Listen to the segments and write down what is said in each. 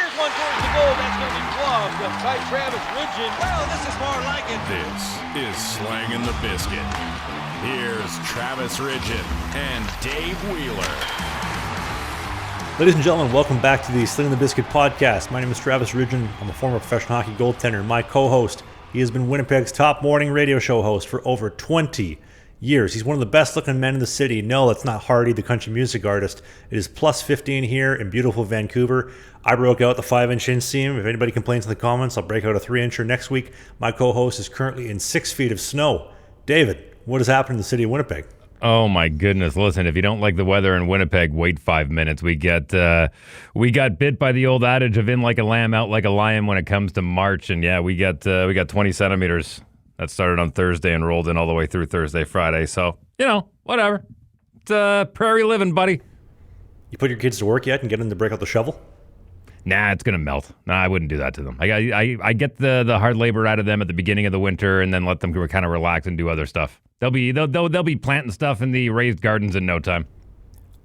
Here's one towards the goal. That's going to be gloved by Travis Ridgen. Well, this is more like it. This is Slangin' the Biscuit. Here's Travis Ridgen and Dave Wheeler. Ladies and gentlemen, welcome back to the Slangin' the Biscuit podcast. My name is Travis Ridgen. I'm a former professional hockey goaltender. My co-host, he has been Winnipeg's top morning radio show host for over 20 years. He's one of the best looking men in the city. No, it's not Hardy, the country music artist. It is plus 15 here in beautiful Vancouver. I broke out the 5-inch inseam. If anybody complains in the comments, I'll break out a 3-incher next week. My co-host is currently in 6 feet of snow. David, what has happened in the city of Winnipeg? Oh my goodness! Listen, if you don't like the weather in Winnipeg, wait 5 minutes. We got bit by the old adage of "in like a lamb, out like a lion" when it comes to March, and yeah, we got 20 centimeters. That started on Thursday and rolled in all the way through Thursday, Friday. So whatever. It's prairie living, buddy. You put your kids to work yet and get them to break out the shovel? Nah, it's gonna melt. Nah, I wouldn't do that to them. I get the hard labor out of them at the beginning of the winter, and then let them kind of relax and do other stuff. They'll be planting stuff in the raised gardens in no time.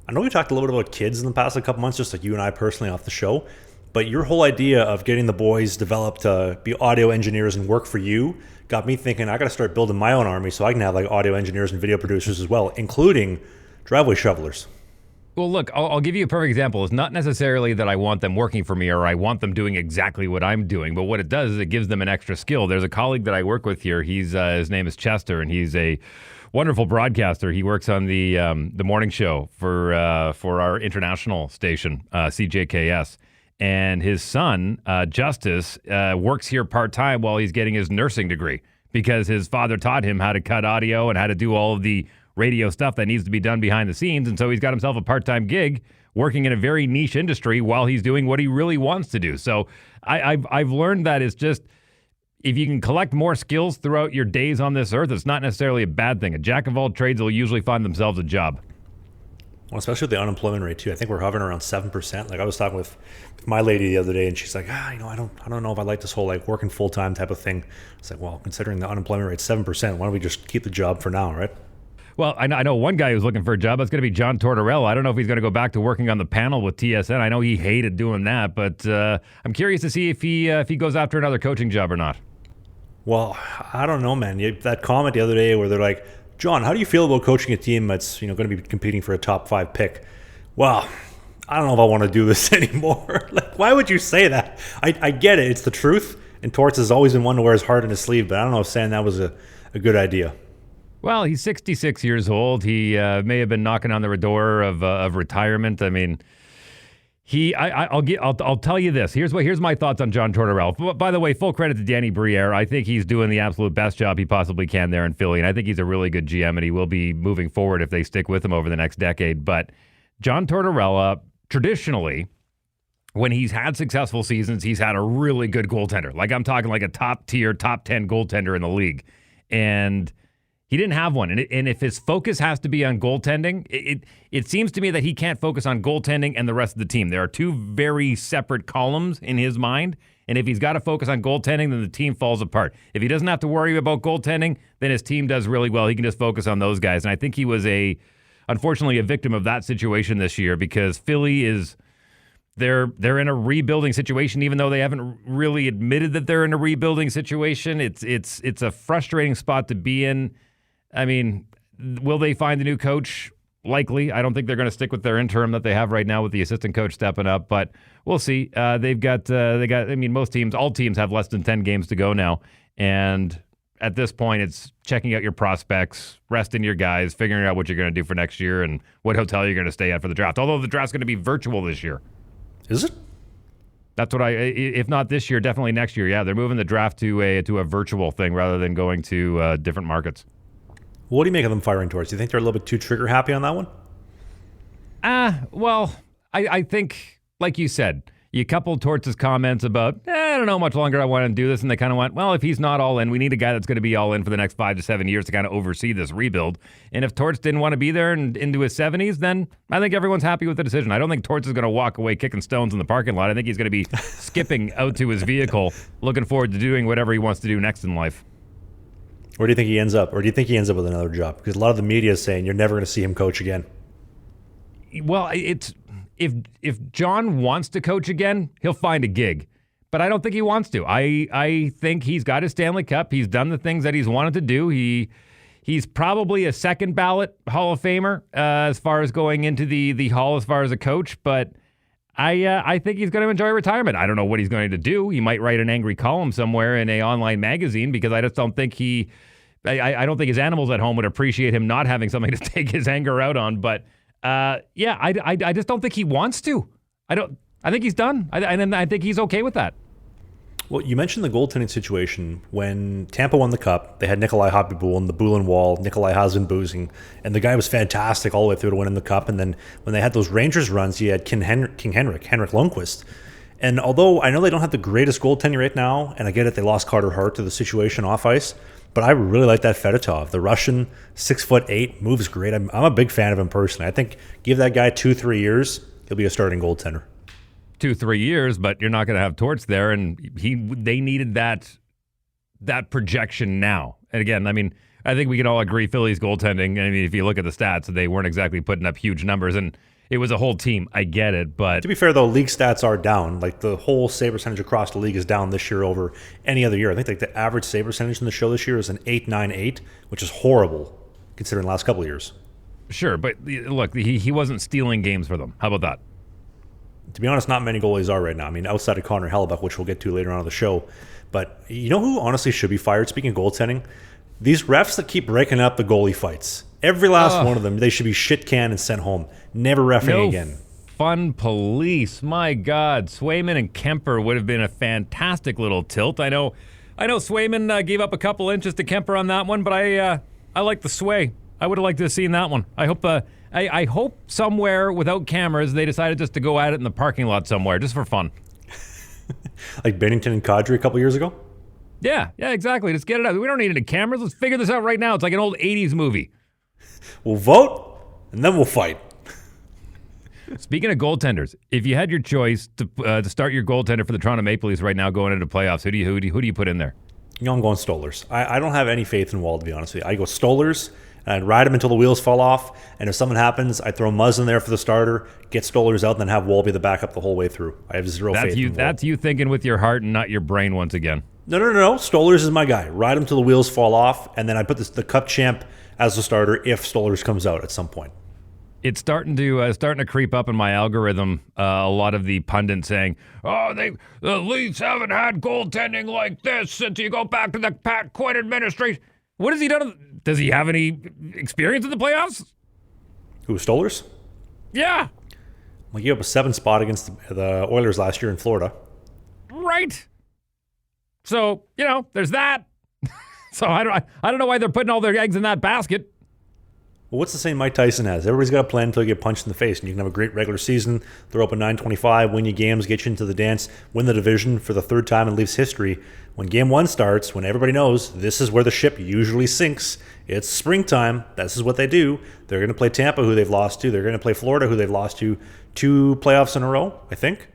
I know we talked a little bit about kids in the past couple months, just like you and I personally off the show, but your whole idea of getting the boys developed to be audio engineers and work for you got me thinking I got to start building my own army so I can have like audio engineers and video producers as well, including driveway shovelers. Well, look, I'll give you a perfect example. It's not necessarily that I want them working for me or I want them doing exactly what I'm doing, but what it does is it gives them an extra skill. There's a colleague that I work with here. He's his name is Chester, and he's a wonderful broadcaster. He works on the morning show for our international station, CJKS. And his son, Justice, works here part-time while he's getting his nursing degree because his father taught him how to cut audio and how to do all of the radio stuff that needs to be done behind the scenes. And so he's got himself a part-time gig working in a very niche industry while he's doing what he really wants to do. So I've learned that it's just, if you can collect more skills throughout your days on this earth, it's not necessarily a bad thing. A jack of all trades will usually find themselves a job. Well, especially with the unemployment rate too. I think we're hovering around 7%. Like I was talking with my lady the other day, and she's like, I don't know if I like this whole like working full time type of thing. It's like, well, considering the unemployment rate 7%, why don't we just keep the job for now, right? Well, I know one guy who's looking for a job. That's going to be John Tortorella. I don't know if he's going to go back to working on the panel with TSN. I know he hated doing that, but I'm curious to see if he goes after another coaching job or not. Well, I don't know, man. That comment the other day where they're like, John, how do you feel about coaching a team that's going to be competing for a top 5 pick? Well, I don't know if I want to do this anymore. Like, why would you say that? I get it. It's the truth. And Torts has always been one to wear his heart in his sleeve, but I don't know if saying that was a good idea. Well, he's 66 years old. He may have been knocking on the door of retirement. I mean, I'll tell you this. Here's my thoughts on John Tortorella. By the way, full credit to Danny Briere. I think he's doing the absolute best job he possibly can there in Philly, and I think he's a really good GM, and he will be moving forward if they stick with him over the next decade. But John Tortorella, traditionally, when he's had successful seasons, he's had a really good goaltender. Like I'm talking like a top-tier, top 10 goaltender in the league. And he didn't have one. And if his focus has to be on goaltending, it seems to me that he can't focus on goaltending and the rest of the team. There are two very separate columns in his mind. And if he's got to focus on goaltending, then the team falls apart. If he doesn't have to worry about goaltending, then his team does really well. He can just focus on those guys. And I think he was unfortunately a victim of that situation this year because Philly is... They're in a rebuilding situation, even though they haven't really admitted that they're in a rebuilding situation. It's a frustrating spot to be in. I mean, will they find a new coach? Likely. I don't think they're going to stick with their interim that they have right now with the assistant coach stepping up, but we'll see. They got. I mean, all teams have less than 10 games to go now, and at this point, it's checking out your prospects, resting your guys, figuring out what you're going to do for next year, and what hotel you're going to stay at for the draft. Although the draft's going to be virtual this year. Is it? That's what if not this year, definitely next year. Yeah, they're moving the draft to a virtual thing rather than going to different markets. What do you make of them firing Torts? Do you think they're a little bit too trigger happy on that one? Well, I think, like you said, you coupled Torts' comments about, I don't know how much longer I want to do this, and they kind of went, well, if he's not all in, we need a guy that's going to be all in for the next 5 to 7 years to kind of oversee this rebuild. And if Torts didn't want to be there and into his 70s, then I think everyone's happy with the decision. I don't think Torts is going to walk away kicking stones in the parking lot. I think he's going to be skipping out to his vehicle, looking forward to doing whatever he wants to do next in life. Where do you think he ends up? Or do you think he ends up with another job? Because a lot of the media is saying you're never going to see him coach again. Well, it's if John wants to coach again, he'll find a gig. But I don't think he wants to. I think he's got his Stanley Cup. He's done the things that he's wanted to do. He's probably a second ballot Hall of Famer as far as going into the Hall as far as a coach. But I think he's going to enjoy retirement. I don't know what he's going to do. He might write an angry column somewhere in an online magazine because I just don't think I don't think his animals at home would appreciate him not having something to take his anger out on. But I just don't think he wants to. I think he's done. I think he's okay with that. Well, you mentioned the goaltending situation. When Tampa won the Cup, they had Nikolai Hobbibulin, the Bulin Wall. Nikolai has been boozing, and the guy was fantastic all the way through to winning the Cup. And then when they had those Rangers runs, you had Henrik Lundqvist. And although I know they don't have the greatest goaltending right now, and I get it, they lost Carter Hart to the situation off ice, but I really like that Fedotov. The Russian, 6'8", moves great. I'm a big fan of him personally. I think give that guy 2-3 years, he'll be a starting goaltender. 2-3 years, but you're not going to have Torts there, and they needed that projection now. And again, I mean, I think we can all agree Philly's goaltending. I mean, if you look at the stats, they weren't exactly putting up huge numbers, and it was a whole team. I get it, but to be fair, though, league stats are down. Like the whole save percentage across the league is down this year over any other year. I think like the average save percentage in the show this year is an 8.98, which is horrible considering the last couple of years. Sure, but look, he wasn't stealing games for them. How about that? To be honest, not many goalies are right now. I mean, outside of Connor Hellebuyck, which we'll get to later on in the show. But you know who honestly should be fired? Speaking of goaltending, these refs that keep breaking up the goalie fights. Every last one of them, they should be shit canned and sent home. Never reffing again. Fun police. My God. Swayman and Kuemper would have been a fantastic little tilt. I know Swayman gave up a couple inches to Kuemper on that one, but I like the sway. I would have liked to have seen that one. I hope somewhere without cameras they decided just to go at it in the parking lot somewhere, just for fun. Like Bennington and Kadri a couple years ago? Yeah, exactly. Just get it out. We don't need any cameras. Let's figure this out right now. It's like an old 80s movie. We'll vote, and then we'll fight. Speaking of goaltenders, if you had your choice to start your goaltender for the Toronto Maple Leafs right now going into playoffs, who do you put in there? You know, I'm going Stolarz. I don't have any faith in Wall, to be honest with you. I go Stolarz, and I'd ride him until the wheels fall off, and if something happens, I'd throw Muzz in there for the starter, get Stolarz out, and then have Wall be the backup the whole way through. I have zero faith in Wall. That's you thinking with your heart and not your brain once again. No. Stolarz is my guy. Ride him till the wheels fall off, and then I put the Cup champ as the starter if Stolarz comes out at some point. It's starting to creep up in my algorithm. A lot of the pundits saying, the Leafs haven't had goaltending like this since you go back to the Pat Quinn administration. What has he done? Does he have any experience in the playoffs? Who, Stolarz? Yeah. Well, he gave up a 7 spot against the Oilers last year in Florida. Right. So, there's that. So I don't know why they're putting all their eggs in that basket. Well, what's the saying Mike Tyson has? Everybody's got a plan until you get punched in the face. And you can have a great regular season, throw up a 925, win your games, get you into the dance, win the division for the third time in Leafs history. When game 1 starts, when everybody knows this is where the ship usually sinks, it's springtime. This is what they do. They're going to play Tampa, who they've lost to. They're going to play Florida, who they've lost to 2 playoffs in a row, I think.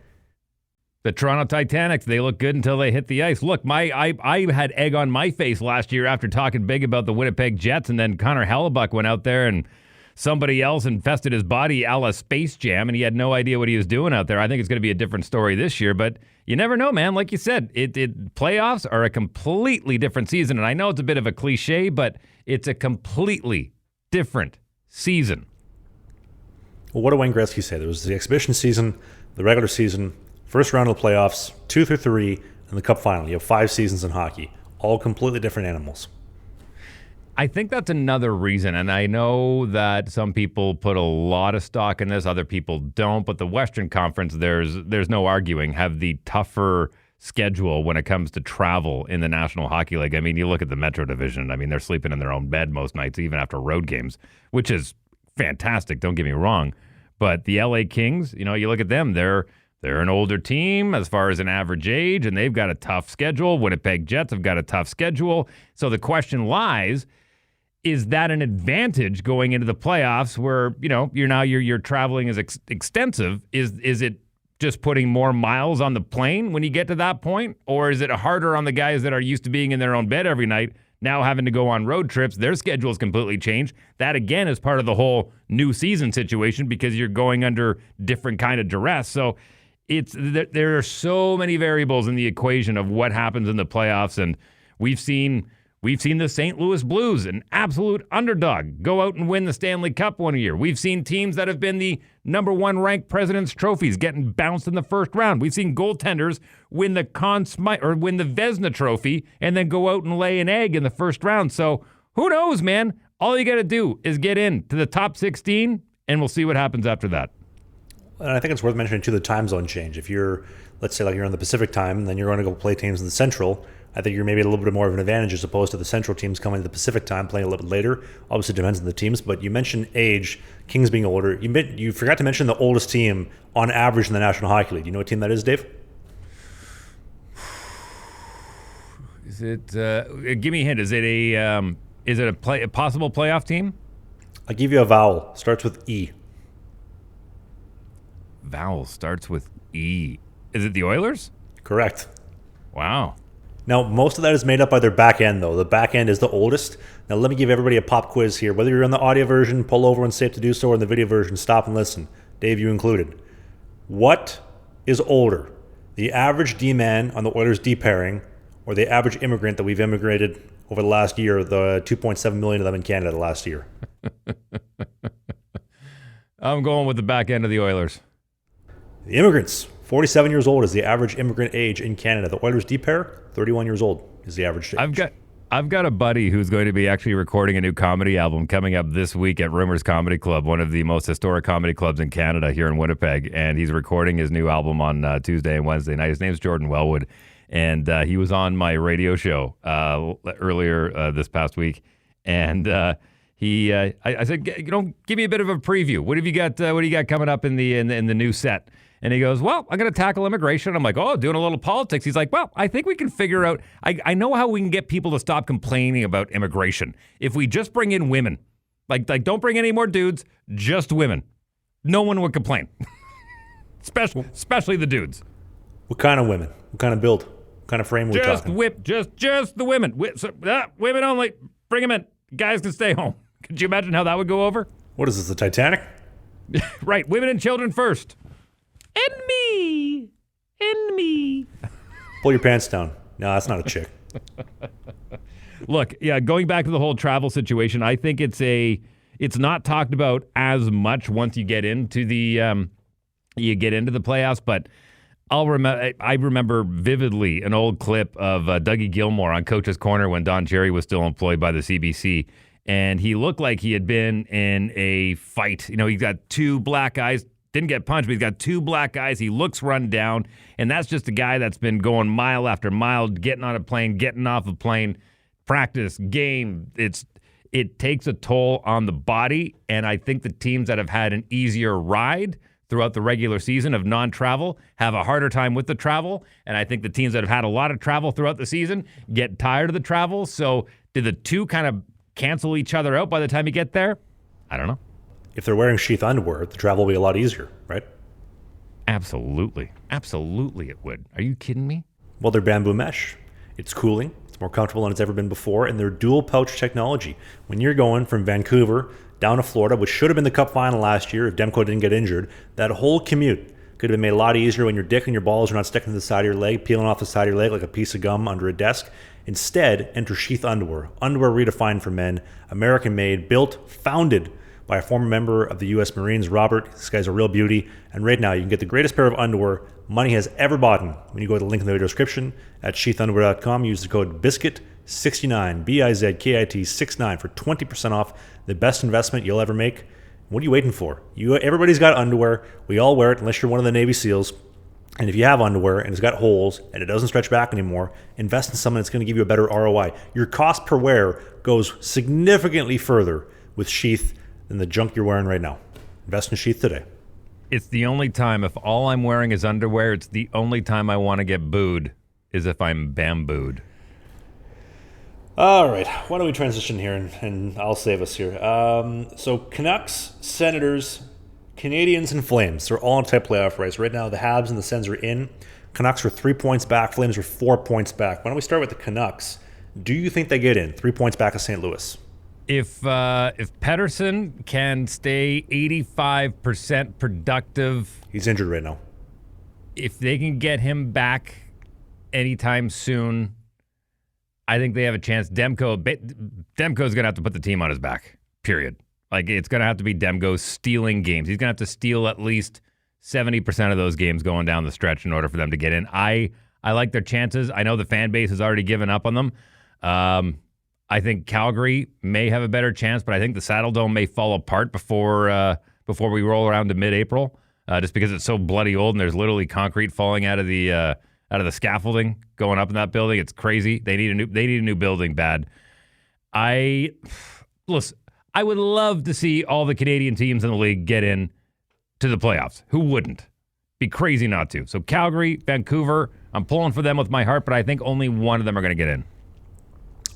The Toronto Titanics, they look good until they hit the ice. Look, I had egg on my face last year after talking big about the Winnipeg Jets, and then Connor Hellebuyck went out there and somebody else infested his body a la Space Jam, and he had no idea what he was doing out there. I think it's going to be a different story this year, but you never know, man. Like you said, playoffs are a completely different season, and I know it's a bit of a cliche, but it's a completely different season. Well, what did Wayne Gretzky say? There was the exhibition season, the regular season, first round of the playoffs, 2 through 3, and the Cup final. You have 5 seasons in hockey, all completely different animals. I think that's another reason, and I know that some people put a lot of stock in this, other people don't, but the Western Conference, there's no arguing, have the tougher schedule when it comes to travel in the National Hockey League. I mean, you look at the Metro Division, I mean, they're sleeping in their own bed most nights, even after road games, which is fantastic, don't get me wrong. But the LA Kings, you look at them, they're an older team as far as an average age, and they've got a tough schedule. Winnipeg Jets have got a tough schedule. So the question lies, is that an advantage going into the playoffs where, your traveling is extensive? Is it just putting more miles on the plane when you get to that point? Or is it harder on the guys that are used to being in their own bed every night now having to go on road trips. Their schedule's completely changed. That, again, is part of the whole new season situation because you're going under different kind of duress. So there are so many variables in the equation of what happens in the playoffs, and we've seen the St. Louis Blues, an absolute underdog, go out and win the Stanley Cup one year. We've seen teams that have been the number one ranked President's Trophies getting bounced in the first round. We've seen goaltenders win the win the Vezina Trophy and then go out and lay an egg in the first round. So who knows, man? All you got to do is get in to the top 16, and we'll see what happens after that. And I think it's worth mentioning, too, the time zone change. If you're, let's say, like you're on the Pacific time, and then you're going to go play teams in the Central, I think you're maybe a little bit more of an advantage as opposed to the Central teams coming to the Pacific time, playing a little bit later. Obviously, it depends on the teams, but you mentioned age, Kings being older. You forgot to mention the oldest team on average in the National Hockey League. Do you know what team that is, Dave? Is it? Give me a hint. Is it a possible playoff team? I'll give you a vowel. Starts with E. Vowel starts with E. Is it the Oilers? Correct. Wow. Now, most of that is made up by their back end, though. The back end is the oldest. Now, let me give everybody a pop quiz here. Whether you're on the audio version, pull over when safe to do so, or in the video version, stop and listen. Dave, you included. What is older? The average D-man on the Oilers D pairing, or the average immigrant that we've immigrated over the last year, the 2.7 million of them in Canada the last year? I'm going with the back end of the Oilers. The immigrants, 47 years old is the average immigrant age in Canada. The Oilers D pair, 31 years old is the average age. I've got a buddy who's going to be actually recording a new comedy album coming up this week at Rumors Comedy Club, one of the most historic comedy clubs in Canada here in Winnipeg. And he's recording his new album on Tuesday and Wednesday night. His name's Jordan Wellwood. And he was on my radio show earlier this past week. And I said, give me a bit of a preview. What have you got? What do you got coming up in the new set? And he goes, well, I'm going to tackle immigration. I'm like, oh, doing a little politics. He's like, well, I think we can figure out, I know how we can get people to stop complaining about immigration. If we just bring in women, like don't bring any more dudes, just women. No one would complain. Especially the dudes. What kind of women? What kind of build? What kind of frame are we talking? Just the women. Women only. Bring them in. Guys can stay home. Could you imagine how that would go over? What is this, the Titanic? Right. Women and children first. And me. Pull your pants down. No, that's not a chick. Look, yeah, going back to the whole travel situation, I think it's not talked about as much once you get into the playoffs, but I remember vividly an old clip of Dougie Gilmore on Coach's Corner when Don Cherry was still employed by the CBC, and he looked like he had been in a fight. You know, he's got two black eyes. Didn't get punched, but he's got two black eyes. He looks run down, and that's just a guy that's been going mile after mile, getting on a plane, getting off a plane, practice, game. It takes a toll on the body, and I think the teams that have had an easier ride throughout the regular season of non-travel have a harder time with the travel, and I think the teams that have had a lot of travel throughout the season get tired of the travel. So did the two kind of cancel each other out by the time you get there? I don't know. If they're wearing sheath underwear, the travel will be a lot easier, right? Absolutely. Absolutely it would. Are you kidding me? Well, they're bamboo mesh. It's cooling. It's more comfortable than it's ever been before. And they're dual pouch technology. When you're going from Vancouver down to Florida, which should have been the Cup final last year if Demko didn't get injured, that whole commute could have been made a lot easier when your dick and your balls are not sticking to the side of your leg, peeling off the side of your leg like a piece of gum under a desk. Instead, enter Sheath Underwear. Underwear redefined for men. American-made, built, founded by a former member of the U.S. Marines, Robert. This guy's a real beauty. And right now, you can get the greatest pair of underwear money has ever bought when you go to the link in the video description at sheathunderwear.com. Use the code BISKIT69, BIZKIT 69 for 20% off. The best investment you'll ever make. What are you waiting for? Everybody's got underwear. We all wear it unless you're one of the Navy SEALs. And if you have underwear and it's got holes and it doesn't stretch back anymore, invest in something that's going to give you a better ROI. Your cost per wear goes significantly further with Sheath than the junk you're wearing right now. Invest in Sheath today. It's the only time, if all I'm wearing is underwear, it's the only time I want to get booed is if I'm bambooed. All right, why don't we transition here and I'll save us here. So Canucks, Senators, Canadians, and Flames, they're all in tight playoff race. Right now, the Habs and the Sens are in. Canucks are 3 points back. Flames are 4 points back. Why don't we start with the Canucks? Do you think they get in? 3 points back of St. Louis. If Pettersson can stay 85% productive, He's injured right now. if they can get him back anytime soon, I think they have a chance. Demko's going to have to put the team on his back, period. Like, it's going to have to be Demko stealing games. He's going to have to steal at least 70% of those games going down the stretch in order for them to get in. I like their chances. I know the fan base has already given up on them. I think Calgary may have a better chance, but I think the Saddle Dome may fall apart before we roll around to mid-April, just because it's so bloody old and there's literally concrete falling out of the scaffolding going up in that building. It's crazy. They need a new building bad. Listen, I would love to see all the Canadian teams in the league get in to the playoffs. Who wouldn't? Be crazy not to. So Calgary, Vancouver, I'm pulling for them with my heart, but I think only one of them are going to get in.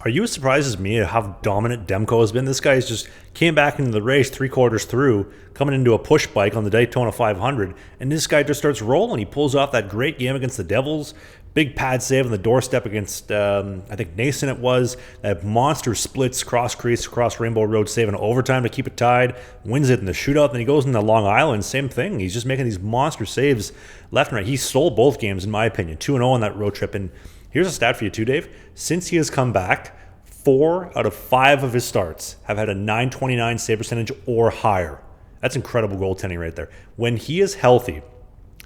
Are you as surprised as me at how dominant Demko has been? This guy's just came back into the race 3/4 through, coming into a push bike on the Daytona 500, and this guy just starts rolling. He pulls off that great game against the Devils, big pad save on the doorstep against, I think Nason it was, that monster splits cross crease, across Rainbow Road save in overtime to keep it tied, wins it in the shootout, then he goes into Long Island, same thing. He's just making these monster saves left and right. He stole both games, in my opinion, 2-0 on that road trip, and here's a stat for you too, Dave. Since he has come back, 4 out of 5 of his starts have had a .929 save percentage or higher. That's incredible goaltending right there. When he is healthy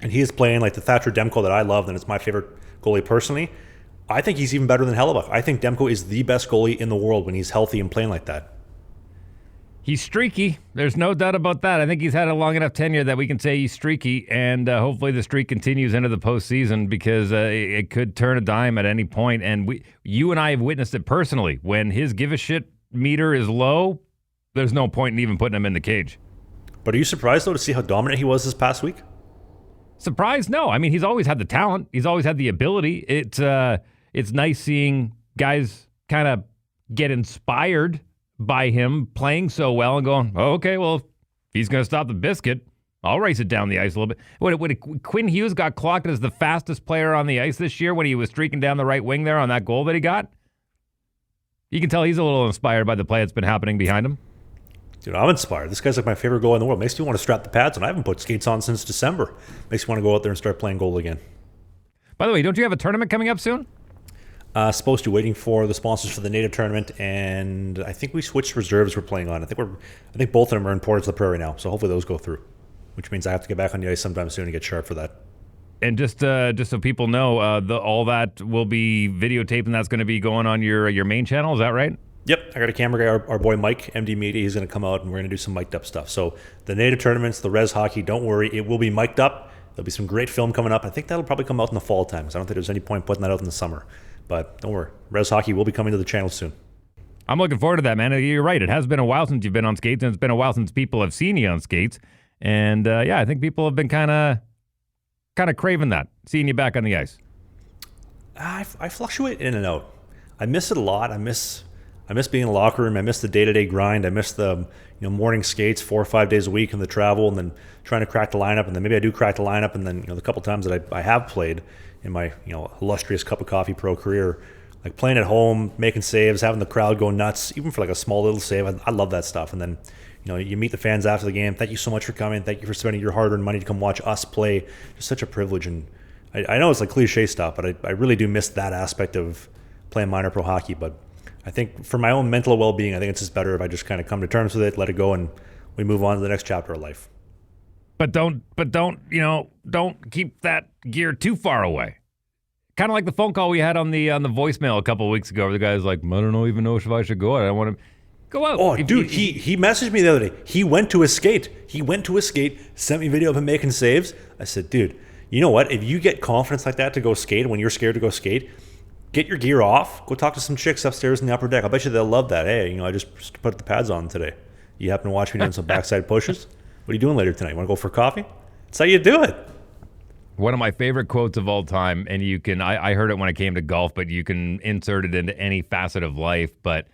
and he is playing like the Thatcher Demko that I love, and it's my favorite goalie personally, I think he's even better than Hellebuyck. I think Demko is the best goalie in the world when he's healthy and playing like that. He's streaky. There's no doubt about that. I think he's had a long enough tenure that we can say he's streaky, and hopefully the streak continues into the postseason because it could turn a dime at any point. And you and I have witnessed it personally. When his give a shit meter is low, there's no point in even putting him in the cage. But are you surprised, though, to see how dominant he was this past week? Surprised? No. I mean, he's always had the talent. He's always had the ability. It's nice seeing guys kind of get inspired by him playing so well and going, oh, okay, well, if he's going to stop the biscuit, I'll race it down the ice a little bit. When Quinn Hughes got clocked as the fastest player on the ice this year when he was streaking down the right wing there on that goal that he got, you can tell he's a little inspired by the play that's been happening behind him. Dude, I'm inspired. This guy's like my favorite goalie in the world. Makes me want to strap the pads on. I haven't put skates on since December. Makes me want to go out there and start playing goal again. By the way, don't you have a tournament coming up soon? Supposed to, waiting for the sponsors for the native tournament, and I think we switched reserves we're playing on. I think both of them are in Portage la Prairie now, so hopefully those go through, which means I have to get back on the ice sometime soon and get sharp for that. And just so people know, all that will be videotaped, and that's going to be going on your main channel. Is that right? Yep, I got a camera guy, our boy Mike, MD Media. He's going to come out, and we're going to do some mic'd up stuff. So the native tournaments, the res hockey, don't worry, it will be mic'd up. There'll be some great film coming up. I think that'll probably come out in the fall time, because I don't think there's any point putting that out in the summer. But don't worry, res hockey will be coming to the channel soon. I'm looking forward to that, man. You're right. It has been a while since you've been on skates, and it's been a while since people have seen you on skates. And I think people have been kind of craving that, seeing you back on the ice. I fluctuate in and out. I miss it a lot. I miss being in the locker room. I miss the day-to-day grind. I miss the morning skates 4 or 5 days a week and the travel, and then trying to crack the lineup. And then maybe I do crack the lineup, and then the couple times that I have played in my illustrious cup of coffee pro career, like playing at home, making saves, having the crowd go nuts, even for like a small little save. I love that stuff. And then you meet the fans after the game. Thank you so much for coming. Thank you for spending your hard-earned money to come watch us play. Just such a privilege. And I know it's like cliche stuff, but I really do miss that aspect of playing minor pro hockey. But I think for my own mental well-being, I think it's just better if I just kind of come to terms with it, let it go, and we move on to the next chapter of life. But don't keep that gear too far away. Kind of like the phone call we had on the voicemail a couple of weeks ago, where the guy's like, I don't even know if I should go out. I want to go out. Oh, dude, he messaged me the other day. He went to his skate. Sent me a video of him making saves. I said, dude, you know what? If you get confidence like that to go skate when you're scared to go skate, get your gear off. Go talk to some chicks upstairs in the upper deck. I bet you they'll love that. Hey, I just put the pads on today. You happen to watch me doing some backside pushes? What are you doing later tonight? You want to go for coffee? That's how you do it. One of my favorite quotes of all time, and you can, I heard it when it came to golf, but you can insert it into any facet of life, but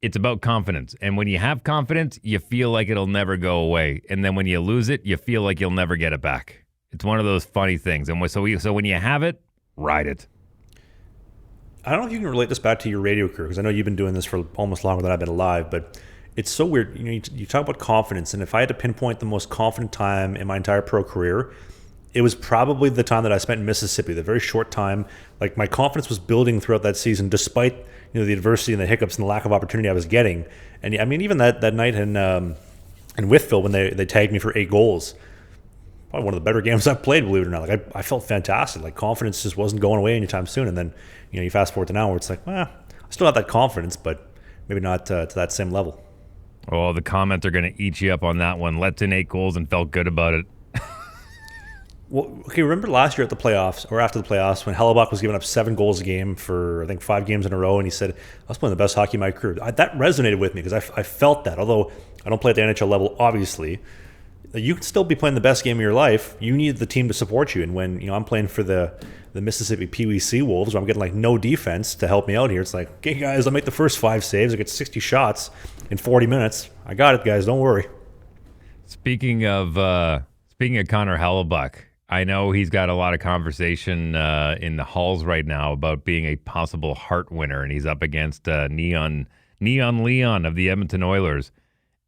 it's about confidence. And when you have confidence, you feel like it'll never go away. And then when you lose it, you feel like you'll never get it back. It's one of those funny things. And so when you have it, ride it. I don't know if you can relate this back to your radio career, because I know you've been doing this for almost longer than I've been alive, but it's so weird. You talk about confidence, and if I had to pinpoint the most confident time in my entire pro career, it was probably the time that I spent in Mississippi, the very short time. Like, my confidence was building throughout that season, despite the adversity and the hiccups and the lack of opportunity I was getting. And I mean, even that night in Whitfield, when they tagged me for 8 goals, probably one of the better games I've played, believe it or not. Like, I felt fantastic. Like, confidence just wasn't going away anytime soon. And then you fast forward to now, where it's like, I still have that confidence, but maybe not to that same level. Oh, the comments are going to eat you up on that one. Let in 8 goals and felt good about it. Well, okay, remember last year at the playoffs, or after the playoffs, when Hellebuyck was giving up 7 goals a game for, I think, 5 games in a row, and he said, I was playing the best hockey of my career. That resonated with me, because I felt that. Although I don't play at the NHL level, obviously, you can still be playing the best game of your life. You need the team to support you. And when I'm playing for the Mississippi Pee Wee Sea Wolves, where I'm getting like no defense to help me out here, it's like, okay, guys, I'll make the first 5 saves. I get 60 shots in 40 minutes. I got it, guys. Don't worry. Speaking of Connor Hellebuyck, I know he's got a lot of conversation in the halls right now about being a possible Hart winner, and he's up against Neon Leon of the Edmonton Oilers.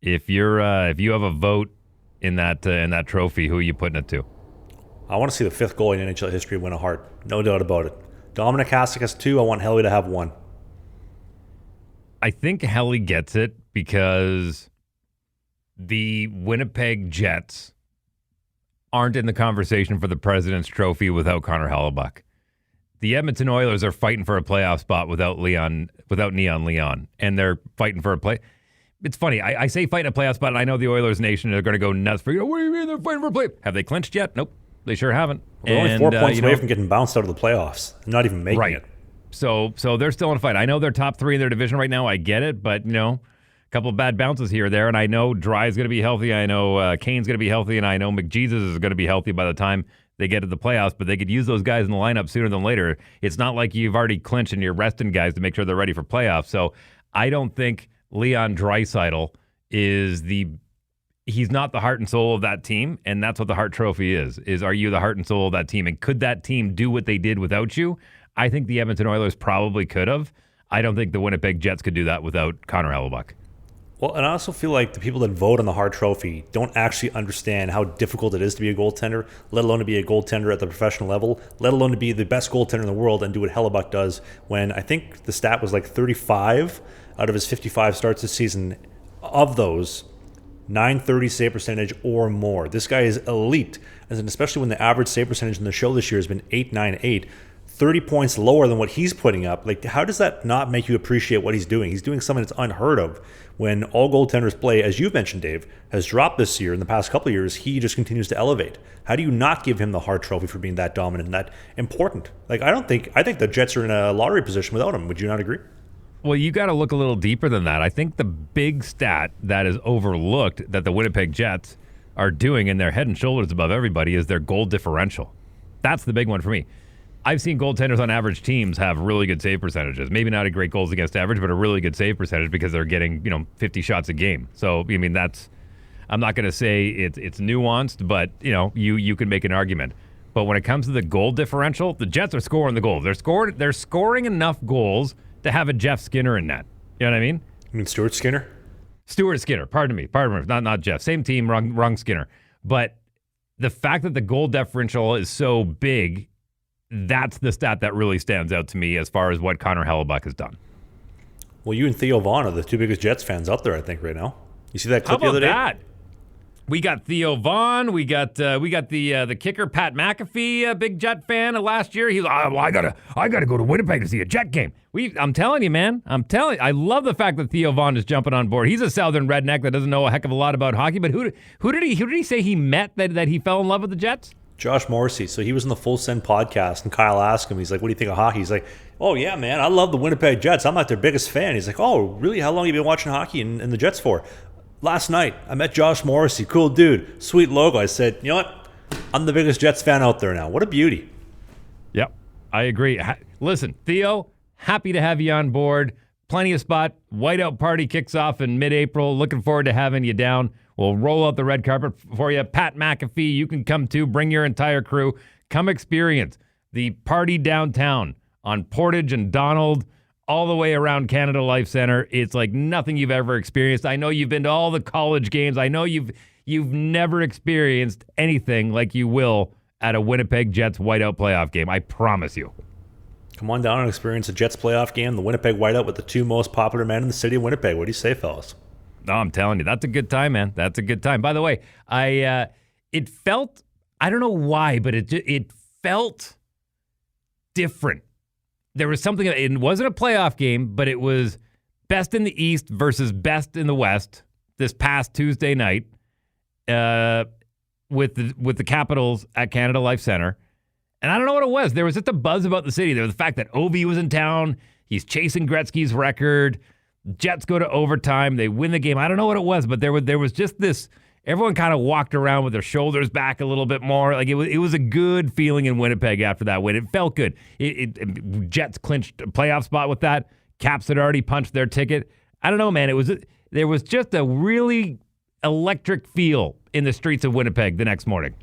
If you have a vote in that trophy, who are you putting it to? I want to see the 5th goalie in NHL history win a Hart. No doubt about it. Dominic Hasek has 2. I want Helly to have 1. I think Helly gets it because the Winnipeg Jets aren't in the conversation for the President's Trophy without Connor Hellebuyck. The Edmonton Oilers are fighting for a playoff spot without Neon Leon, and they're fighting for a play. It's funny. I say fighting a playoff spot, and I know the Oilers Nation are going to go nuts for, what do you mean they're fighting for a play? Have they clinched yet? Nope. They sure haven't. Well, they're only 4 points away from getting bounced out of the playoffs. Not even making it. So they're still in a fight. I know they're top 3 in their division right now. I get it, but a couple of bad bounces here or there, and I know Dry's going to be healthy. I know Kane's going to be healthy, and I know McJesus is going to be healthy by the time they get to the playoffs, but they could use those guys in the lineup sooner than later. It's not like you've already clinched and you're resting guys to make sure they're ready for playoffs. So I don't think Leon Draitsaitl he's not the heart and soul of that team, and that's what the Hart Trophy is are you the heart and soul of that team? And could that team do what they did without you? I think the Edmonton Oilers probably could have. I don't think the Winnipeg Jets could do that without Connor Hellebuyck. Well, and I also feel like the people that vote on the Hart Trophy don't actually understand how difficult it is to be a goaltender, let alone to be a goaltender at the professional level, let alone to be the best goaltender in the world and do what Hellebuyck does when I think the stat was like 35 out of his 55 starts this season. Of those, 930 save percentage or more. This guy is elite, and especially when the average save percentage in the show this year has been 898. 30 points lower than what he's putting up. Like, how does that not make you appreciate what he's doing? He's doing something that's unheard of. When all goaltenders play, as you've mentioned, Dave, has dropped this year. In the past couple of years, he just continues to elevate. How do you not give him the Hart Trophy for being that dominant and that important? Like, I think the Jets are in a lottery position without him. Would you not agree? Well, you got to look a little deeper than that. I think the big stat that is overlooked that the Winnipeg Jets are doing, and they're head and shoulders above everybody, is their goal differential. That's the big one for me. I've seen goaltenders on average teams have really good save percentages. Maybe not a great goals against average, but a really good save percentage because they're getting 50 shots a game. So I mean I'm not going to say it's nuanced, but you can make an argument. But when it comes to the goal differential, the Jets are scoring the goals. They're scoring enough goals to have a Jeff Skinner in net. You know what I mean? You mean Stuart Skinner? Stuart Skinner. Pardon me. Not Jeff. Same team, wrong Skinner. But the fact that the goal differential is so big, that's the stat that really stands out to me as far as what Connor Hellebuyck has done. Well, you and Theo Vaughn are the 2 biggest Jets fans out there, I think, right now. You see that clip the other day? That? We got Theo Vaughn. We got the kicker Pat McAfee, a big Jet fan of last year. He's like, I gotta go to Winnipeg to see a Jet game. I'm telling you, man. I love the fact that Theo Vaughn is jumping on board. He's a Southern redneck that doesn't know a heck of a lot about hockey. But who did he say he met that he fell in love with the Jets? Josh Morrissey. So he was in the Full Send podcast, and Kyle asked him, he's like, what do you think of hockey? He's like, oh, yeah, man, I love the Winnipeg Jets. I'm like their biggest fan. He's like, oh, really? How long have you been watching hockey and the Jets for? Last night, I met Josh Morrissey. Cool dude. Sweet logo. I said, you know what? I'm the biggest Jets fan out there now. What a beauty. Yep, I agree. Listen, Theo, happy to have you on board. Plenty of spot. Whiteout party kicks off in mid-April. Looking forward to having you down. We'll roll out the red carpet for you. Pat McAfee, you can come too. Bring your entire crew. Come experience the party downtown on Portage and Donald, all the way around Canada Life Center. It's like nothing you've ever experienced. I know you've been to all the college games. I know you've never experienced anything like you will at a Winnipeg Jets whiteout playoff game. I promise you. Come on down and experience a Jets playoff game, the Winnipeg whiteout with the two most popular men in the city of Winnipeg. What do you say, fellas? No, I'm telling you, that's a good time, man. That's a good time. By the way, it felt, I don't know why, but it felt different. There was something, it wasn't a playoff game, but it was best in the East versus best in the West this past Tuesday night with the Capitals at Canada Life Center. And I don't know what it was. There was just a buzz about the city. There was the fact that Ovi was in town. He's chasing Gretzky's record. Jets go to overtime. They win the game. I don't know what it was, but there was just this. Everyone kind of walked around with their shoulders back a little bit more. Like it was a good feeling in Winnipeg after that win. It felt good. Jets clinched a playoff spot with that. Caps had already punched their ticket. I don't know, man. There was just a really electric feel in the streets of Winnipeg the next morning.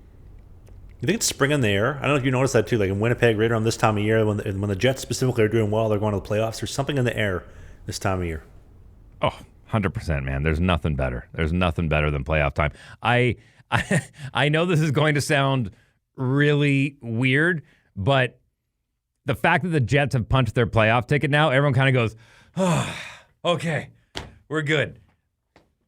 You think it's spring in the air? I don't know if you noticed that too. Like in Winnipeg, right around this time of year, when the Jets specifically are doing well, they're going to the playoffs. There's something in the air this time of year. Oh, 100%, man. There's nothing better. There's nothing better than playoff time. I know this is going to sound really weird, but the fact that the Jets have punched their playoff ticket now, everyone kind of goes, oh, okay, we're good.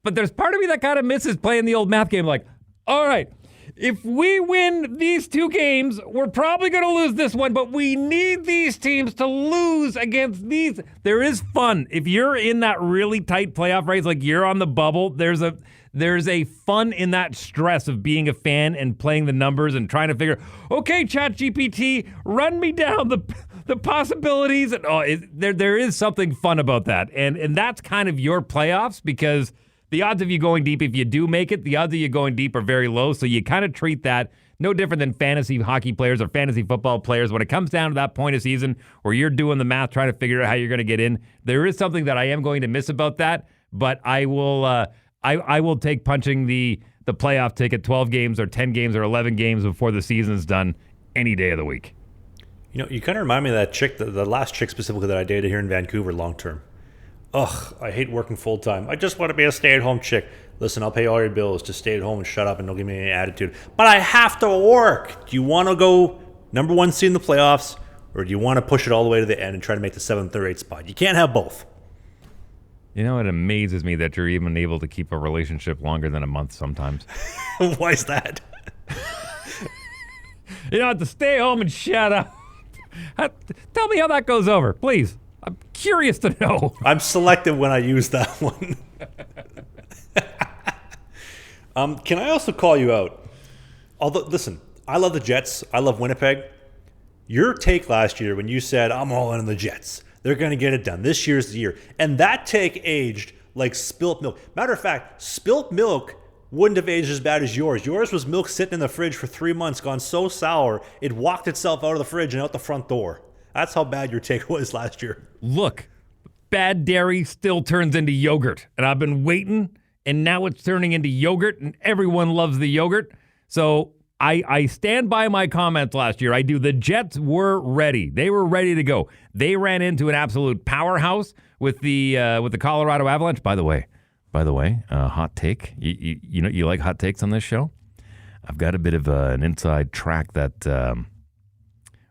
But there's part of me that kind of misses playing the old math game like, all right, if we win these two games, we're probably going to lose this one, but we need these teams to lose against these. There is fun. If you're in that really tight playoff race, like you're on the bubble, there's a fun in that stress of being a fan and playing the numbers and trying to figure, okay, ChatGPT, run me down the possibilities. There is something fun about that. And that's kind of your playoffs because the odds of you going deep, if you do make it, the odds of you going deep are very low. So you kind of treat that no different than fantasy hockey players or fantasy football players. When it comes down to that point of season where you're doing the math, trying to figure out how you're going to get in, there is something that I am going to miss about that. But I will I will take punching the playoff ticket 12 games or 10 games or 11 games before the season's done any day of the week. You know, you kind of remind me of that chick, the last chick specifically that I dated here in Vancouver long term. Ugh, I hate working full-time. I just want to be a stay-at-home chick. Listen, I'll pay all your bills. Just stay at home and shut up and don't give me any attitude. But I have to work. Do you want to go number one seed in the playoffs, or do you want to push it all the way to the end and try to make the 7th or 8th spot? You can't have both. You know, it amazes me that you're even able to keep a relationship longer than a month sometimes. Why is that? You don't have to stay home and shut up. Tell me how that goes over, please. I'm curious to know. I'm selective when I use that one. Can I also call you out? Although, listen, I love the Jets. I love Winnipeg. Your take last year when you said, I'm all in on the Jets. They're going to get it done. This year's the year. And that take aged like spilt milk. Matter of fact, spilt milk wouldn't have aged as bad as yours. Yours was milk sitting in the fridge for 3 months, gone so sour, it walked itself out of the fridge and out the front door. That's how bad your take was last year. Look, bad dairy still turns into yogurt. And I've been waiting, and now it's turning into yogurt, and everyone loves the yogurt. So I stand by my comments last year. I do. The Jets were ready. They were ready to go. They ran into an absolute powerhouse with the Colorado Avalanche. By the way, hot take. You know, you like hot takes on this show? I've got a bit of an inside track that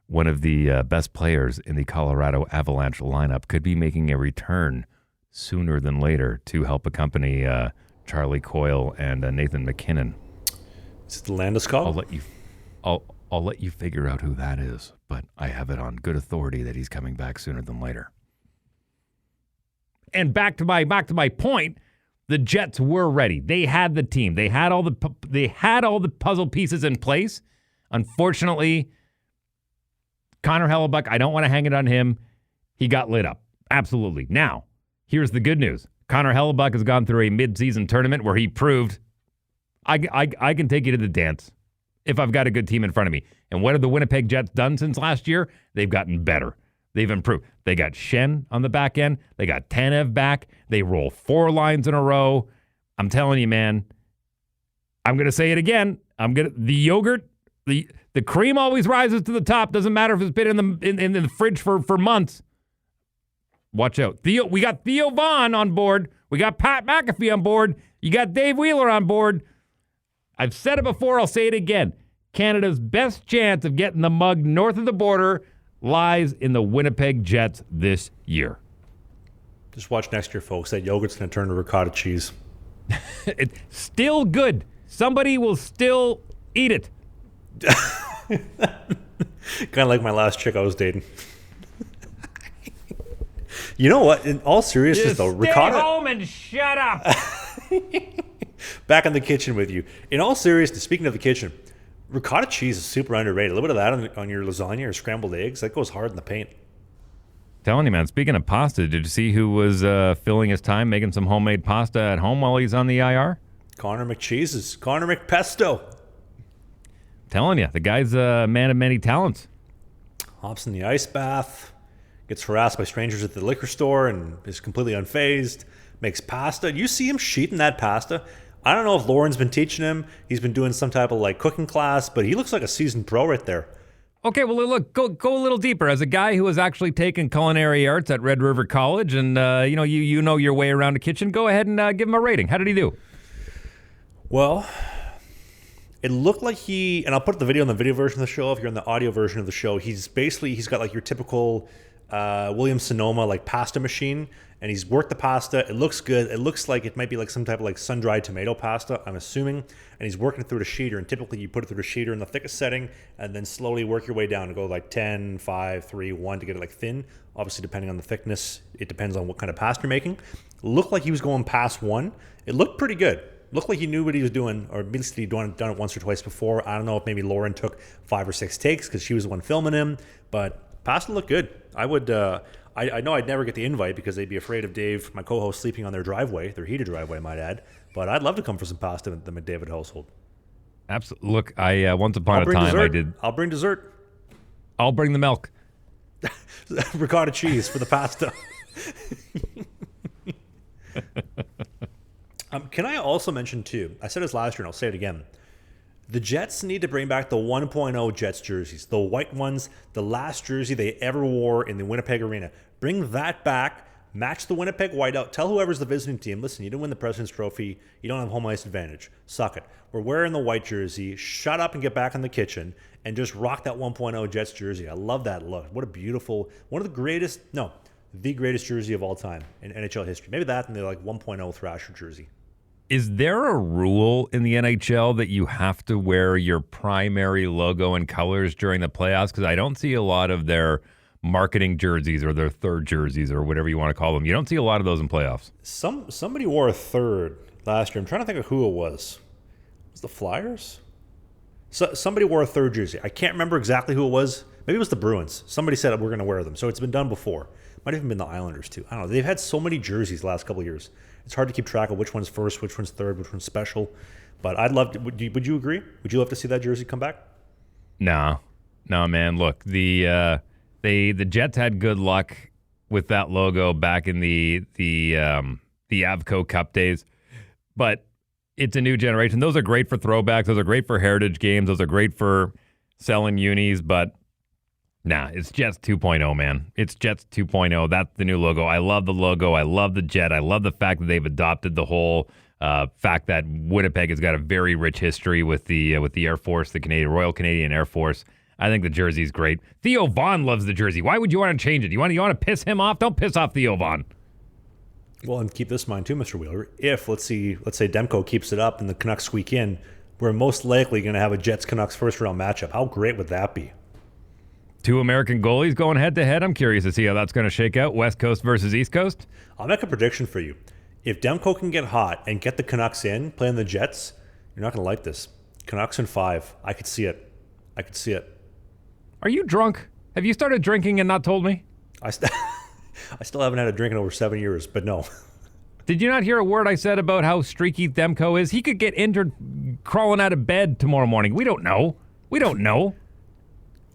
one of the best players in the Colorado Avalanche lineup could be making a return sooner than later to help accompany Charlie Coyle and Nathan McKinnon. Is it the Landeskog? I'll let you figure out who that is, but I have it on good authority that he's coming back sooner than later. And back to my point, the Jets were ready. They had the team. They had all the puzzle pieces in place. Unfortunately, Connor Hellebuyck, I don't want to hang it on him. He got lit up. Absolutely. Now, here's the good news. Connor Hellebuyck has gone through a mid-season tournament where he proved I can take you to the dance if I've got a good team in front of me. And what have the Winnipeg Jets done since last year? They've gotten better. They've improved. They got Shen on the back end. They got Tanev back. They roll 4 lines in a row. I'm telling you, man, I'm going to say it again. The The cream always rises to the top. Doesn't matter if it's been in the fridge for months. Watch out. Theo, we got Theo Vaughn on board. We got Pat McAfee on board. You got Dave Wheeler on board. I've said it before. I'll say it again. Canada's best chance of getting the mug north of the border lies in the Winnipeg Jets this year. Just watch next year, folks. That yogurt's going to turn to ricotta cheese. It's still good. Somebody will still eat it. Kind of like my last chick I was dating. You know what? In all seriousness, though, ricotta. Stay home and shut up. Back in the kitchen with you. In all seriousness, speaking of the kitchen, ricotta cheese is super underrated. A little bit of that on your lasagna or scrambled eggs, that goes hard in the paint. Telling you, man. Speaking of pasta, did you see who was filling his time making some homemade pasta at home while he's on the IR? Connor McCheeses. Connor McPesto. Telling you, the guy's a man of many talents. Hops in the ice bath. Gets harassed by strangers at the liquor store and is completely unfazed. Makes pasta. You see him sheeting that pasta. I don't know if Lauren's been teaching him. He's been doing some type of like cooking class, but he looks like a seasoned pro right there. Okay, well, look, go a little deeper. As a guy who has actually taken culinary arts at Red River College, and you know your way around a kitchen, go ahead and give him a rating. How did he do? Well, it looked like and I'll put the video in the video version of the show. If you're in the audio version of the show, he's got like your typical Williams Sonoma like pasta machine, and he's worked the pasta. It looks good. It looks like it might be like some type of like sun-dried tomato pasta, I'm assuming, and he's working it through the sheeter, and typically you put it through the sheeter in the thickest setting and then slowly work your way down and go like 10, 5, 3, 1 to get it like thin. Obviously, depending on the thickness, it depends on what kind of pasta you're making. It looked like he was going past 1. It looked pretty good. Looked like he knew what he was doing, or at least he'd done it once or twice before. I don't know if maybe Lauren took 5 or 6 takes because she was the one filming him, but pasta looked good. I would. I know I'd never get the invite because they'd be afraid of Dave, my co-host, sleeping on their driveway, their heated driveway, I might add. But I'd love to come for some pasta at the Mcdavid household. Absolutely. Look, I once upon a time dessert. I did. I'll bring dessert. I'll bring the milk. Ricotta cheese for the pasta. Can I also mention too? I said this last year, and I'll say it again. The Jets need to bring back the 1.0 Jets jerseys, the white ones, the last jersey they ever wore in the Winnipeg Arena. Bring that back, match the Winnipeg whiteout, tell whoever's the visiting team, listen, you didn't win the President's Trophy, you don't have home ice advantage, suck it. We're wearing the white jersey, shut up and get back in the kitchen, and just rock that 1.0 Jets jersey. I love that look. What a beautiful, the greatest jersey of all time in NHL history. Maybe that and the like 1.0 Thrasher jersey. Is there a rule in the NHL that you have to wear your primary logo and colors during the playoffs? Because I don't see a lot of their marketing jerseys or their third jerseys or whatever you want to call them. You don't see a lot of those in playoffs. Somebody wore a third last year. I'm trying to think of who it was. Was it the Flyers? Somebody wore a third jersey. I can't remember exactly who it was. Maybe it was the Bruins. Somebody said we're going to wear them. So it's been done before. Might have even been the Islanders too. I don't know. They've had so many jerseys the last couple of years. It's hard to keep track of which one's first, which one's third, which one's special. But I'd love to. Would you agree? Would you love to see that jersey come back? No, man. Look, the Jets had good luck with that logo back in the Avco Cup days, but it's a new generation. Those are great for throwbacks. Those are great for heritage games. Those are great for selling unis, but. Nah, it's Jets 2.0, man. It's Jets 2.0. That's the new logo. I love the logo. I love the Jet. I love the fact that they've adopted the whole fact that Winnipeg has got a very rich history with the Air Force, the Royal Canadian Air Force. I think the jersey's great. Theo Vaughn loves the jersey. Why would you want to change it? You want to piss him off? Don't piss off Theo Vaughn. Well, and keep this in mind too, Mr. Wheeler. If let's say Demko keeps it up and the Canucks squeak in, we're most likely going to have a Jets-Canucks first-round matchup. How great would that be? 2 American goalies going head-to-head. I'm curious to see how that's going to shake out, West Coast versus East Coast. I'll make a prediction for you. If Demko can get hot and get the Canucks in, playing the Jets, you're not going to like this. Canucks in 5. I could see it. Are you drunk? Have you started drinking and not told me? I still haven't had a drink in over 7 years, but no. Did you not hear a word I said about how streaky Demko is? He could get injured crawling out of bed tomorrow morning. We don't know.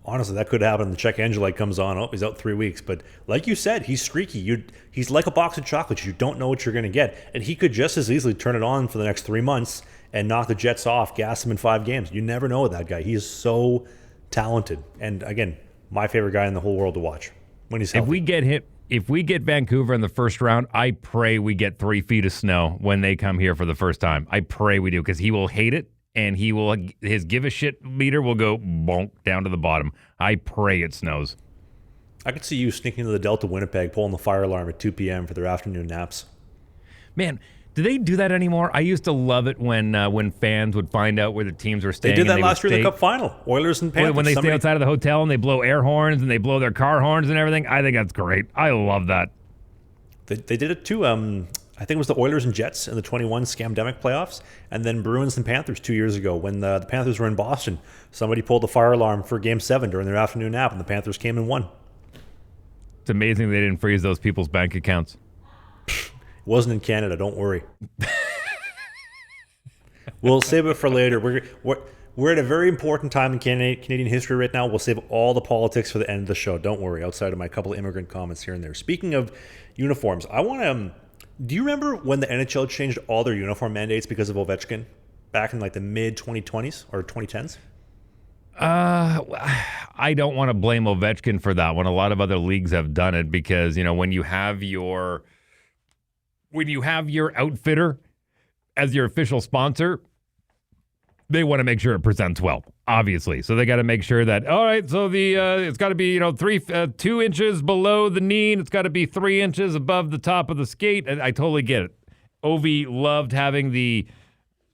Honestly, that could happen. The check engine light comes on. Oh, he's out 3 weeks. But like you said, he's streaky. He's like a box of chocolates. You don't know what you're going to get. And he could just as easily turn it on for the next 3 months and knock the Jets off, gas them in 5 games. You never know with that guy. He is so talented, and again, my favorite guy in the whole world to watch when he's healthy. If we get Vancouver in the first round, I pray we get 3 feet of snow when they come here for the first time. I pray we do, because he will hate it, and his give a shit meter will go bonk down to the bottom. I pray it snows. I could see you sneaking into the Delta Winnipeg, pulling the fire alarm at 2 p.m. for their afternoon naps. Man, do they do that anymore? I used to love it when fans would find out where the teams were staying. They did that last year in the Cup final. Oilers and Panthers. When they stay outside of the hotel and they blow air horns and they blow their car horns and everything. I think that's great. I love that. They did it too. I think it was the Oilers and Jets in the 21 Scamdemic playoffs, and then Bruins and Panthers 2 years ago when the Panthers were in Boston. Somebody pulled the fire alarm for Game 7 during their afternoon nap, and the Panthers came and won. It's amazing they didn't freeze those people's bank accounts. It wasn't in Canada, don't worry. We'll save it for later. We're at a very important time in Canadian history right now. We'll save all the politics for the end of the show. Don't worry, outside of my couple of immigrant comments here and there. Speaking of uniforms, I want to... do you remember when the NHL changed all their uniform mandates because of Ovechkin back in like the mid-2020s or 2010s? I don't want to blame Ovechkin for that one. A lot of other leagues have done it because, when you have your outfitter as your official sponsor, they want to make sure it presents well, obviously. So they got to make sure that, all right, so it's got to be 2 inches below the knee, and it's got to be 3 inches above the top of the skate. I totally get it. Ovi loved having the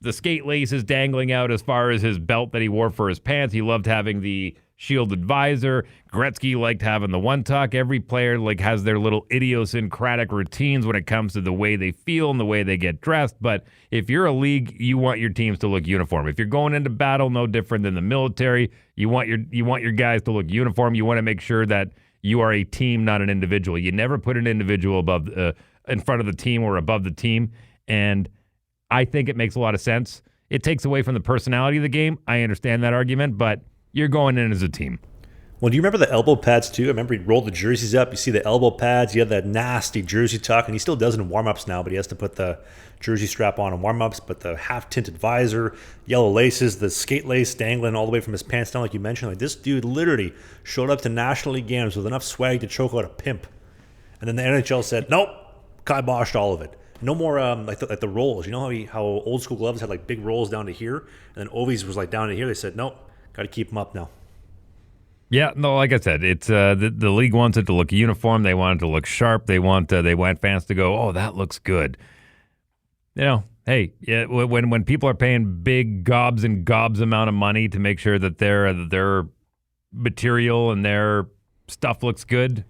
skate laces dangling out as far as his belt that he wore for his pants. He loved having the shielded visor. Gretzky liked having the one tuck. Every player has their little idiosyncratic routines when it comes to the way they feel and the way they get dressed. But if you're a league, you want your teams to look uniform. If you're going into battle, no different than the military, you want your guys to look uniform. You want to make sure that you are a team, not an individual. You never put an individual above in front of the team or above the team. And I think it makes a lot of sense. It takes away from the personality of the game. I understand that argument, but you're going in as a team. Well, do you remember the elbow pads too? I remember he'd roll the jerseys up. You see the elbow pads. You have that nasty jersey tuck, and he still does it in warm-ups now, but he has to put the jersey strap on in warm-ups. But the half-tinted visor, yellow laces, the skate lace dangling all the way from his pants down, like you mentioned. Like this dude literally showed up to National League games with enough swag to choke out a pimp. And then the NHL said, nope, kiboshed all of it. No more like the rolls. You know how old school gloves had like big rolls down to here, and then Ovi's was like down to here. They said, nope, got to keep them up now. Yeah, no, like I said, it's the league wants it to look uniform. They want it to look sharp. They want fans to go, oh, that looks good. Hey, yeah, when people are paying big gobs and gobs amount of money to make sure that their material and their stuff looks good,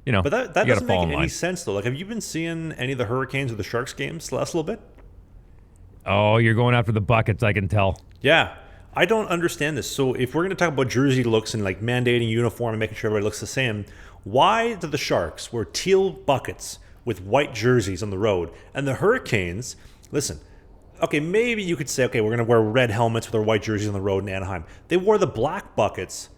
But that doesn't make any line. sense though. Like, have you been seeing any of the Hurricanes or the Sharks games the last little bit? Oh, you're going after the buckets, I can tell. Yeah. I don't understand this. So if we're going to talk about jersey looks and like mandating uniform and making sure everybody looks the same, why do the Sharks wear teal buckets with white jerseys on the road? And the Hurricanes, listen, okay, maybe you could say, okay, we're going to wear red helmets with our white jerseys on the road in Anaheim. They wore the black buckets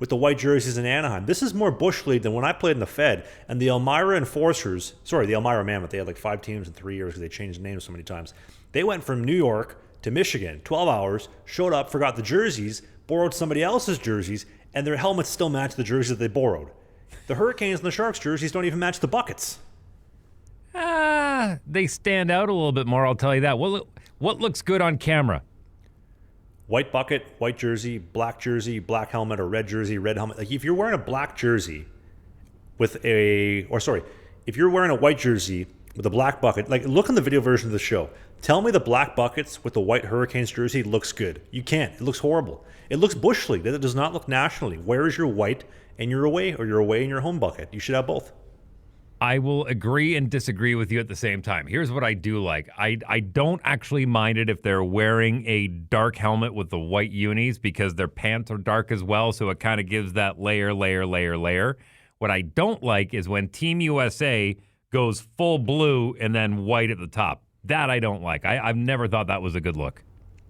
with the white jerseys in Anaheim. This is more Bush League than when I played in the Fed. And the Elmira Enforcers, the Elmira Mammoth, they had like 5 teams in 3 years because they changed names so many times. They went from New York to Michigan, 12 hours, showed up, forgot the jerseys, borrowed somebody else's jerseys, and their helmets still match the jerseys that they borrowed. The Hurricanes and the Sharks jerseys don't even match the buckets. They stand out a little bit more, I'll tell you that. What looks good on camera? White bucket, white jersey, black helmet, or red jersey, red helmet. Like if you're wearing a black jersey if you're wearing a white jersey with a black bucket, like look in the video version of the show. Tell me the black buckets with the white Hurricanes jersey looks good. You can't. It looks horrible. It looks Bush League. It does not look nationally. Where is your white and your away, or your away and your home bucket? You should have both. I will agree and disagree with you at the same time. Here's what I do like. I don't actually mind it if they're wearing a dark helmet with the white unis because their pants are dark as well, so it kind of gives that layer. What I don't like is when Team USA goes full blue and then white at the top. That I don't like. I've never thought that was a good look.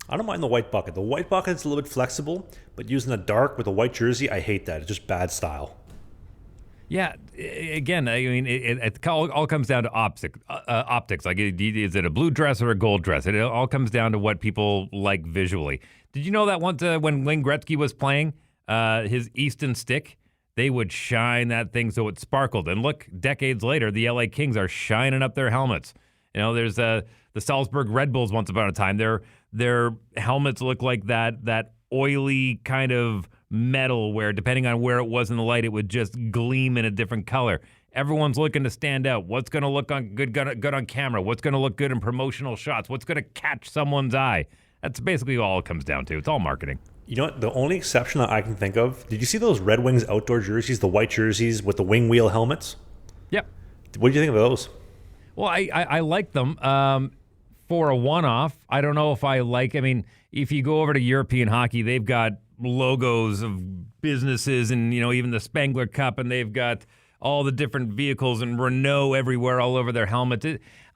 I don't mind the white bucket. The white bucket's a little bit flexible, but using the dark with a white jersey, I hate that. It's just bad style. Yeah, again, I mean, it all comes down to optics. Like, is it a blue dress or a gold dress? It all comes down to what people like visually. Did you know that once when Wayne Gretzky was playing, his Easton stick, they would shine that thing so it sparkled. And look, decades later, the LA Kings are shining up their helmets. You know, there's the Salzburg Red Bulls once upon a time. Their helmets look like that oily kind of metal where, depending on where it was in the light, it would just gleam in a different color. Everyone's looking to stand out. What's going to look good on camera? What's going to look good in promotional shots? What's going to catch someone's eye? That's basically all it comes down to. It's all marketing. You know what? The only exception that I can think of, did you see those Red Wings outdoor jerseys, the white jerseys with the wing wheel helmets? Yep. What do you think of those? Well, I like them for a one-off. I don't know if I like, I mean, if you go over to European hockey, they've got logos of businesses and, you know, even the Spengler Cup, and they've got all the different vehicles and Renault everywhere all over their helmets.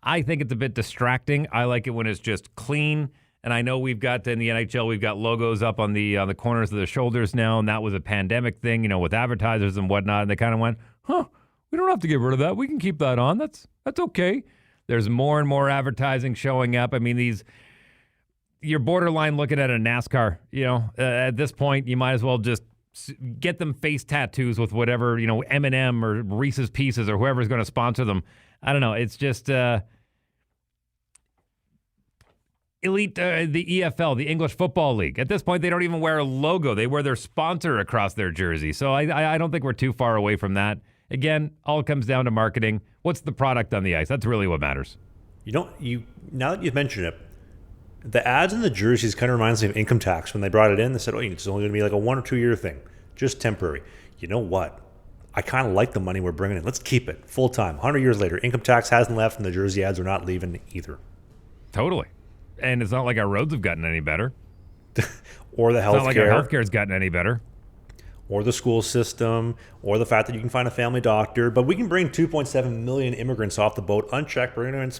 I think it's a bit distracting. I like it when it's just clean. And I know we've got in the NHL, we've got logos up on the corners of the shoulders now, and that was a pandemic thing, you know, with advertisers and whatnot. And they kind of went, we don't have to get rid of that. We can keep that on. That's okay. There's more and more advertising showing up. I mean, you're borderline looking at a NASCAR. You know, at this point, you might as well just get them face tattoos with whatever, you know, M&M or Reese's Pieces or whoever's going to sponsor them. I don't know. It's just elite, the EFL, the English Football League. At this point, they don't even wear a logo. They wear their sponsor across their jersey. So I don't think we're too far away from that. Again, all comes down to marketing. What's the product on the ice? That's really what matters. Now that you've mentioned it, the ads in the jerseys kind of reminds me of income tax. When they brought it in, they said, it's only going to be like a 1 or 2 year thing, just temporary. You know what? I kind of like the money we're bringing in. Let's keep it full time. 100 years later, income tax hasn't left, and the jersey ads are not leaving either. Totally. And it's not like our roads have gotten any better. Or the healthcare. It's not like our healthcare's gotten any better. Or the school system, or the fact that you can find a family doctor. But we can bring 2.7 million immigrants off the boat unchecked, bring them in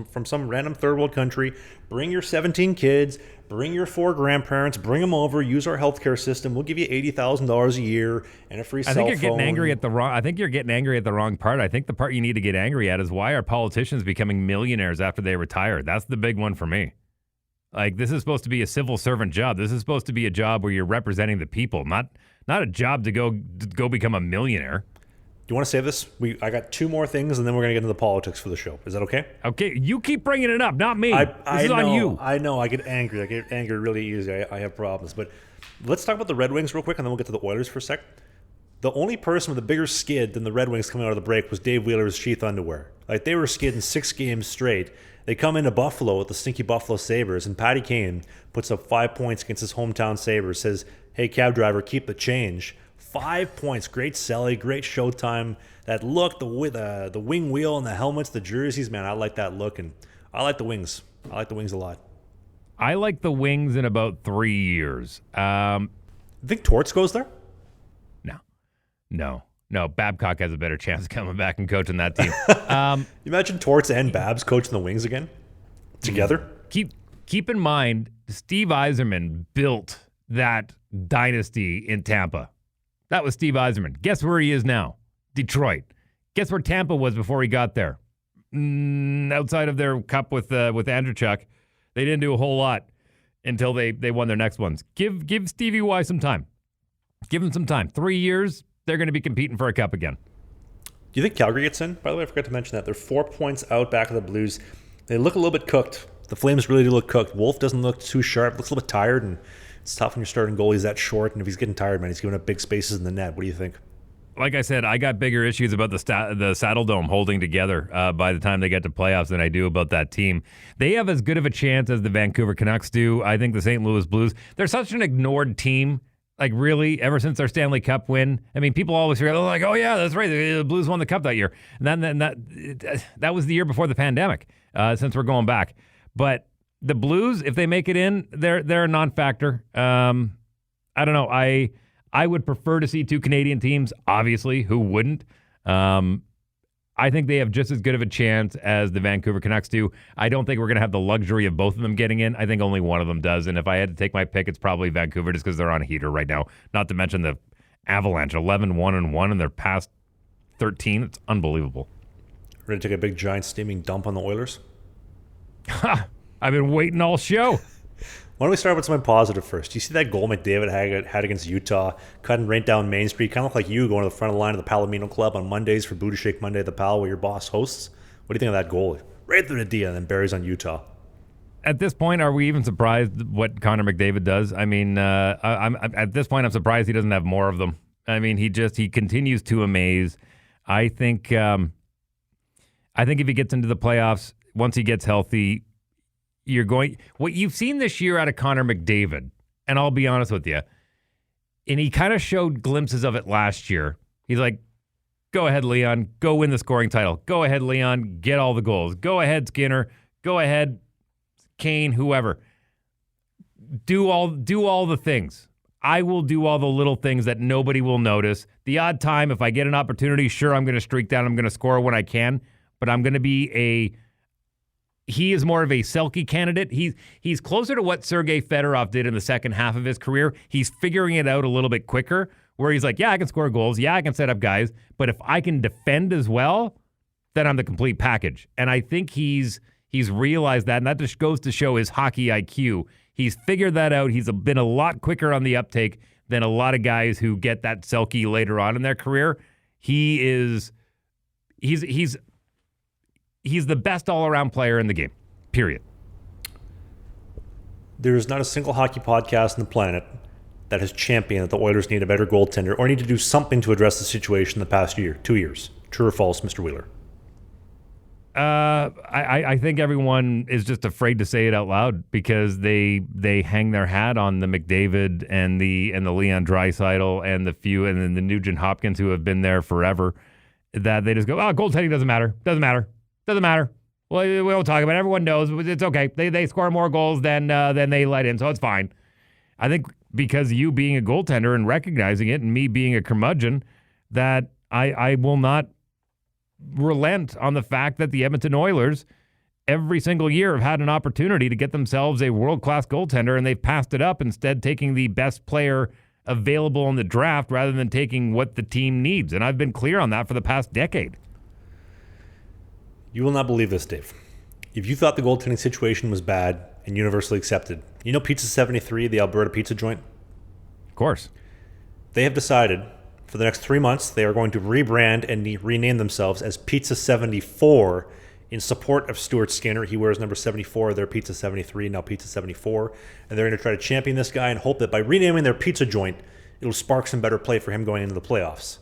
from some random third world country. Bring your 17 kids, bring your 4 grandparents, bring them over, use our healthcare system. We'll give you $80,000 a year and a free cell phone. I think you're getting angry at the wrong part. I think the part you need to get angry at is why are politicians becoming millionaires after they retire? That's the big one for me. Like, this is supposed to be a civil servant job. This is supposed to be a job where you're representing the people, not a job to go become a millionaire. Do you want to save this? I got 2 more things, and then we're going to get into the politics for the show. Is that okay? Okay, you keep bringing it up, not me. This is on you. I know. I get angry. I get angry really easy. I have problems. But let's talk about the Red Wings real quick, and then we'll get to the Oilers for a sec. The only person with a bigger skid than the Red Wings coming out of the break was Dave Wheeler's Sheath Underwear. Like, they were skidding 6 games straight. They come into Buffalo with the stinky Buffalo Sabres, and Patty Kane puts up 5 points against his hometown Sabres, says, hey, cab driver, keep the change. 5 points, great selling, great showtime. That look, the wing wheel and the helmets, the jerseys, man, I like that look, and I like the Wings. I like the Wings a lot. I like the Wings in about 3 years. You think Torts goes there? No, Babcock has a better chance of coming back and coaching that team. Imagine Torts and Babs coaching the Wings again together. Keep in mind, Steve Yzerman built that dynasty in Tampa. That was Steve Yzerman. Guess where he is now? Detroit. Guess where Tampa was before he got there? Outside of their cup with Andrew Chuck, they didn't do a whole lot until they won their next ones. Give Stevie Y some time. Give him some time. 3 years. They're going to be competing for a cup again. Do you think Calgary gets in? By the way, I forgot to mention that. They're 4 points out back of the Blues. They look a little bit cooked. The Flames really do look cooked. Wolf doesn't look too sharp. Looks a little bit tired, and it's tough when you're starting goalies that short. And if he's getting tired, man, he's giving up big spaces in the net. What do you think? Like I said, I got bigger issues about the Saddle Dome holding together by the time they get to playoffs than I do about that team. They have as good of a chance as the Vancouver Canucks do. I think the St. Louis Blues, they're such an ignored team. Like, really, ever since their Stanley Cup win. I mean, people always forget, like, oh, yeah, that's right. The Blues won the Cup that year. And then that was the year before the pandemic, since we're going back. But the Blues, if they make it in, they're a non-factor. I don't know. I would prefer to see 2 Canadian teams, obviously. Who wouldn't? I think they have just as good of a chance as the Vancouver Canucks do. I don't think we're going to have the luxury of both of them getting in. I think only one of them does. And if I had to take my pick, it's probably Vancouver just because they're on a heater right now. Not to mention the Avalanche, 11-1-1 in their past 13. It's unbelievable. Ready to take a big, giant, steaming dump on the Oilers? I've been waiting all show. Why don't we start with something positive first? Do you see that goal McDavid had against Utah, cutting right down Main Street? Kind of like you going to the front of the line of the Palomino Club on Mondays for Booty Shake Monday at the Pal where your boss hosts. What do you think of that goal? Right through the D and then buries on Utah. At this point, are we even surprised what Connor McDavid does? I mean, I'm at this point, I'm surprised he doesn't have more of them. I mean, he continues to amaze. I think if he gets into the playoffs, once he gets healthy, what you've seen this year out of Connor McDavid, and I'll be honest with you, and he kind of showed glimpses of it last year. He's like, go ahead, Leon, go win the scoring title. Go ahead, Leon, get all the goals. Go ahead, Skinner. Go ahead, Kane, whoever. Do all the things. I will do all the little things that nobody will notice. The odd time, if I get an opportunity, sure, I'm going to streak down. I'm going to score when I can, but I'm going to be he is more of a Selke candidate. He's closer to what Sergei Fedorov did in the second half of his career. He's figuring it out a little bit quicker, where he's like, yeah, I can score goals. Yeah, I can set up guys. But if I can defend as well, then I'm the complete package. And I think he's realized that, and that just goes to show his hockey IQ. He's figured that out. He's been a lot quicker on the uptake than a lot of guys who get that Selke later on in their career. He's the best all-around player in the game, period. There's not a single hockey podcast on the planet that has championed that the Oilers need a better goaltender or need to do something to address the situation the past 2 years. True or false, Mr. Wheeler? I think everyone is just afraid to say it out loud because they hang their hat on the McDavid and the Leon Draitsaitl and then the Nugent Hopkins who have been there forever, that they just go, goaltending doesn't matter. Well, we won't talk about it. Everyone knows it's okay. They score more goals than they let in, so it's fine. I think because you being a goaltender and recognizing it and me being a curmudgeon, that I will not relent on the fact that the Edmonton Oilers every single year have had an opportunity to get themselves a world-class goaltender, and they've passed it up, instead taking the best player available in the draft rather than taking what the team needs. And I've been clear on that for the past decade. You will not believe this, Dave. If you thought the goaltending situation was bad and universally accepted, you know Pizza 73, the Alberta pizza joint? Of course. They have decided for the next 3 months they are going to rebrand and rename themselves as Pizza 74 in support of Stuart Skinner. He wears number 74, their Pizza 73, now Pizza 74. And they're going to try to champion this guy and hope that by renaming their pizza joint, it'll spark some better play for him going into the playoffs.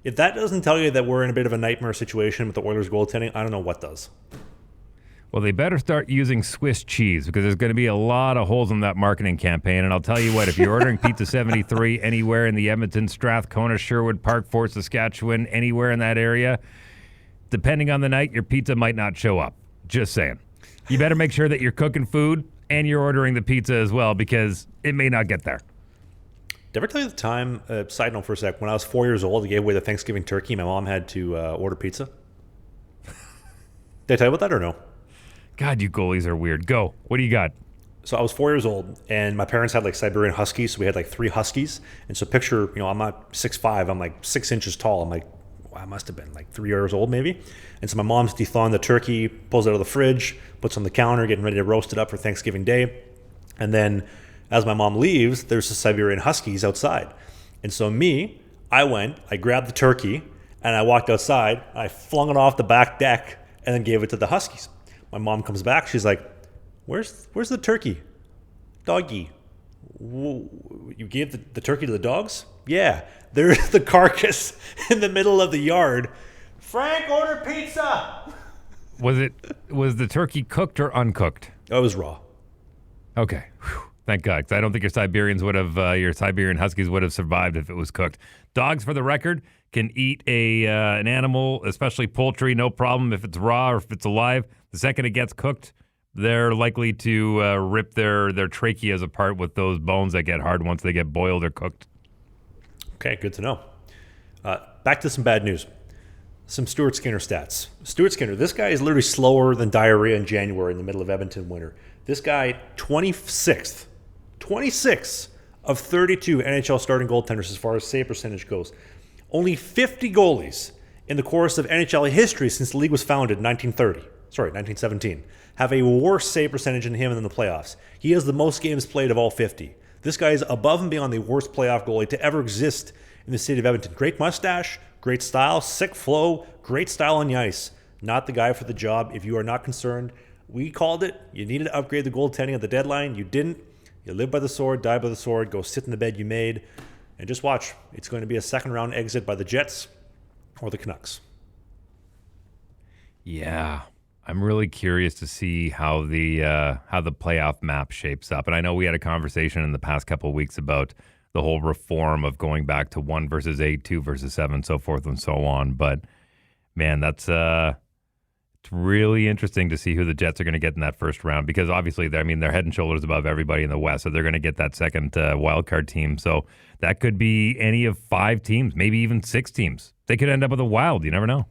If that doesn't tell you that we're in a bit of a nightmare situation with the Oilers goaltending, I don't know what does. Well, they better start using Swiss cheese because there's going to be a lot of holes in that marketing campaign. And I'll tell you what, if you're ordering Pizza 73 anywhere in the Edmonton, Strathcona, Sherwood, Park, Fort Saskatchewan, anywhere in that area, depending on the night, your pizza might not show up. Just saying. You better make sure that you're cooking food and you're ordering the pizza as well because it may not get there. Did I ever tell you the time, side note for a sec, when I was 4 years old, I gave away the Thanksgiving turkey. My mom had to order pizza. Did I tell you about that or no? God, you goalies are weird. Go. What do you got? So I was 4 years old, and my parents had like Siberian Huskies, so we had like 3 Huskies. And so picture, I'm not 6'5", I'm like 6 inches tall. I'm like, wow, I must have been like 3 years old maybe. And so my mom's dethawing the turkey, pulls it out of the fridge, puts it on the counter, getting ready to roast it up for Thanksgiving Day. And then as my mom leaves, there's the Siberian Huskies outside. And so I grabbed the turkey, and I walked outside, and I flung it off the back deck, and then gave it to the Huskies. My mom comes back, she's like, where's the turkey? Doggy. You gave the turkey to the dogs? Yeah, there's the carcass in the middle of the yard. Frank, order pizza! Was the turkey cooked or uncooked? Oh, it was raw. Okay. Whew. Thank God, because I don't think your Siberian Huskies would have survived if it was cooked. Dogs, for the record, can eat an animal, especially poultry, no problem if it's raw or if it's alive. The second it gets cooked, they're likely to rip their tracheas apart with those bones that get hard once they get boiled or cooked. Okay, good to know. Back to some bad news. Some Stuart Skinner stats. Stuart Skinner, this guy is literally slower than diarrhea in January in the middle of Edmonton winter. This guy, 26th 26 of 32 NHL starting goaltenders as far as save percentage goes. Only 50 goalies in the course of NHL history since the league was founded in 1930. 1917, have a worse save percentage than him in the playoffs. He has the most games played of all 50. This guy is above and beyond the worst playoff goalie to ever exist in the city of Edmonton. Great mustache, great style, sick flow, great style on the ice. Not the guy for the job. If you are not concerned, we called it. You needed to upgrade the goaltending at the deadline. You didn't. You live by the sword, die by the sword, go sit in the bed you made, and just watch. It's going to be a second round exit by the Jets or the Canucks. Yeah, I'm really curious to see how the playoff map shapes up. And I know we had a conversation in the past couple of weeks about the whole reform of going back to 1 versus 8, 2 versus 7, so forth and so on. But man, that's it's really interesting to see who the Jets are going to get in that first round, because obviously they're head and shoulders above everybody in the West, so they're going to get that second wild card team. So that could be any of 5 teams, maybe even 6 teams. They could end up with a Wild. You never know.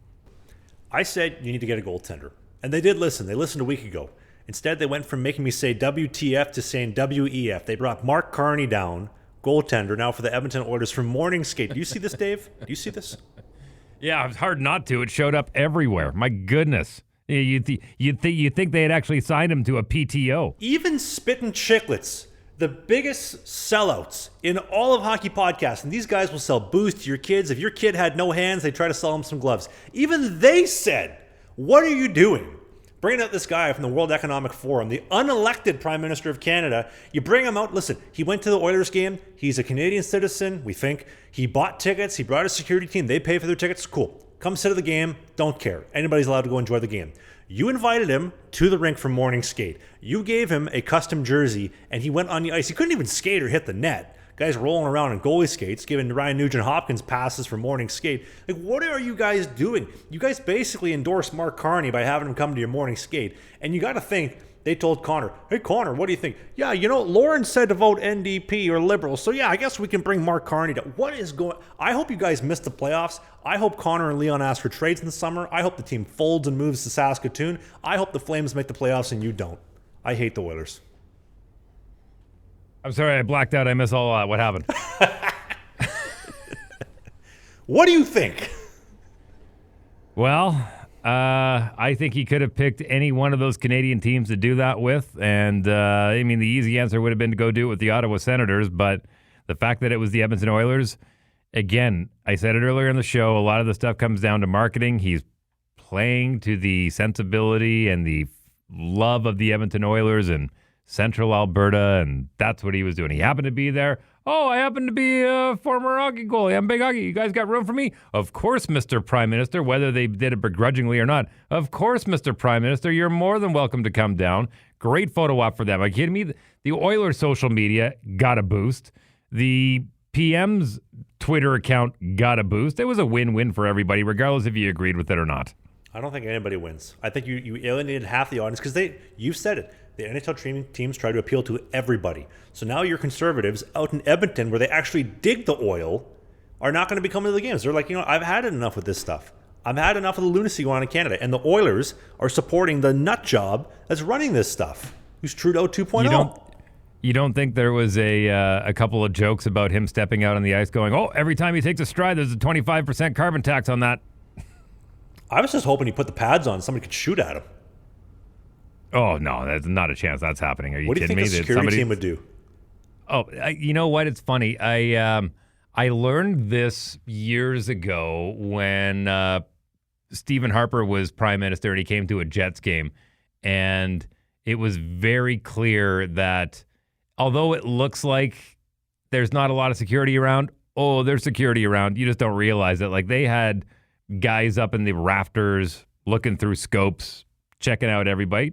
I said you need to get a goaltender, and they did listen. They listened a week ago. Instead, they went from making me say WTF to saying WEF. They brought Mark Carney down, goaltender, now for the Edmonton Oilers from morning skate. Do you see this, Dave? Do you see this? Yeah, it's hard not to. It showed up everywhere. My goodness. You'd think they had actually signed him to a PTO. Even Spittin' Chicklets, the biggest sellouts in all of hockey podcasts, and these guys will sell booze to your kids. If your kid had no hands, they try to sell them some gloves. Even they said, what are you doing? Bringing out this guy from the World Economic Forum, the unelected Prime Minister of Canada. You bring him out. Listen, he went to the Oilers game. He's a Canadian citizen, we think. He bought tickets. He brought a security team. They pay for their tickets. Cool. Come sit at the game. Don't care. Anybody's allowed to go enjoy the game. You invited him to the rink for morning skate. You gave him a custom jersey, and he went on the ice. He couldn't even skate or hit the net. Guys rolling around in goalie skates, giving Ryan Nugent-Hopkins passes for morning skate. Like, what are you guys doing? You guys basically endorsed Mark Carney by having him come to your morning skate. And you got to think, they told Connor, hey, Connor, what do you think? Yeah, Lauren said to vote NDP or Liberal, so yeah, I guess we can bring Mark Carney down. What is going... I hope you guys missed the playoffs. I hope Connor and Leon ask for trades in the summer. I hope the team folds and moves to Saskatoon. I hope the Flames make the playoffs and you don't. I hate the Oilers. I'm sorry, I blacked out. I missed all that. What happened? What do you think? Well, I think he could have picked any one of those Canadian teams to do that with. And, the easy answer would have been to go do it with the Ottawa Senators. But the fact that it was the Edmonton Oilers, again, I said it earlier in the show, a lot of the stuff comes down to marketing. He's playing to the sensibility and the love of the Edmonton Oilers and Central Alberta, and that's what he was doing. He happened to be there. Oh, I happen to be a former hockey goalie. I'm big hockey. You guys got room for me? Of course, Mr. Prime Minister, whether they did it begrudgingly or not. Of course, Mr. Prime Minister, you're more than welcome to come down. Great photo op for them. Are you kidding me? The Oilers' social media got a boost. The PM's Twitter account got a boost. It was a win-win for everybody, regardless if you agreed with it or not. I don't think anybody wins. I think you alienated half the audience because you've said it. The NHL teams try to appeal to everybody. So now your conservatives out in Edmonton, where they actually dig the oil, are not going to be coming to the games. They're like, I've had enough with this stuff. I've had enough of the lunacy going on in Canada. And the Oilers are supporting the nut job that's running this stuff, who's Trudeau 2.0. You don't think there was a couple of jokes about him stepping out on the ice going, oh, every time he takes a stride, there's a 25% carbon tax on that? I was just hoping he put the pads on, somebody could shoot at him. Oh, no, there's not a chance that's happening. Are you kidding me? What do you think the security team would do? Oh, you know what? It's funny. I learned this years ago when Stephen Harper was prime minister and he came to a Jets game. And it was very clear that although it looks like there's not a lot of security around, there's security around. You just don't realize it. Like, they had guys up in the rafters looking through scopes, checking out everybody.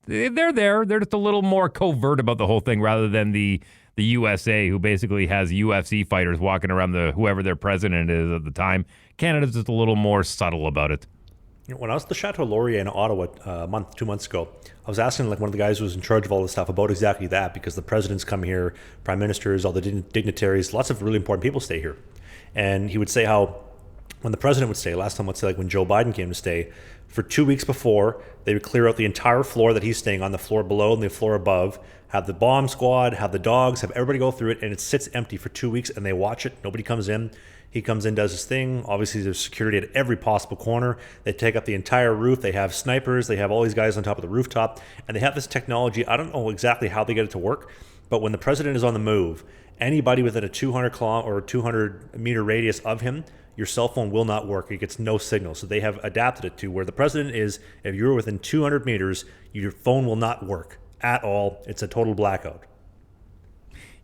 They're there. They're just a little more covert about the whole thing rather than the USA, who basically has UFC fighters walking around whoever their president is at the time. Canada's just a little more subtle about it. When I was at the Chateau Laurier in Ottawa 2 months ago, I was asking one of the guys who was in charge of all this stuff about exactly that, because the presidents come here, prime ministers, all the dignitaries, lots of really important people stay here. And he would say how when the president would stay, last time let's say like when Joe Biden came to stay, for 2 weeks before, they would clear out the entire floor that he's staying on, the floor below and the floor above, have the bomb squad, have the dogs, have everybody go through it, and it sits empty for 2 weeks, and they watch it. Nobody comes in. He comes in, does his thing. Obviously, there's security at every possible corner. They take up the entire roof. They have snipers. They have all these guys on top of the rooftop. And they have this technology. I don't know exactly how they get it to work, but when the president is on the move, anybody within a 200-meter radius of him, your cell phone will not work. It gets no signal. So they have adapted it to where the president is, if you're within 200 meters, your phone will not work at all. It's a total blackout.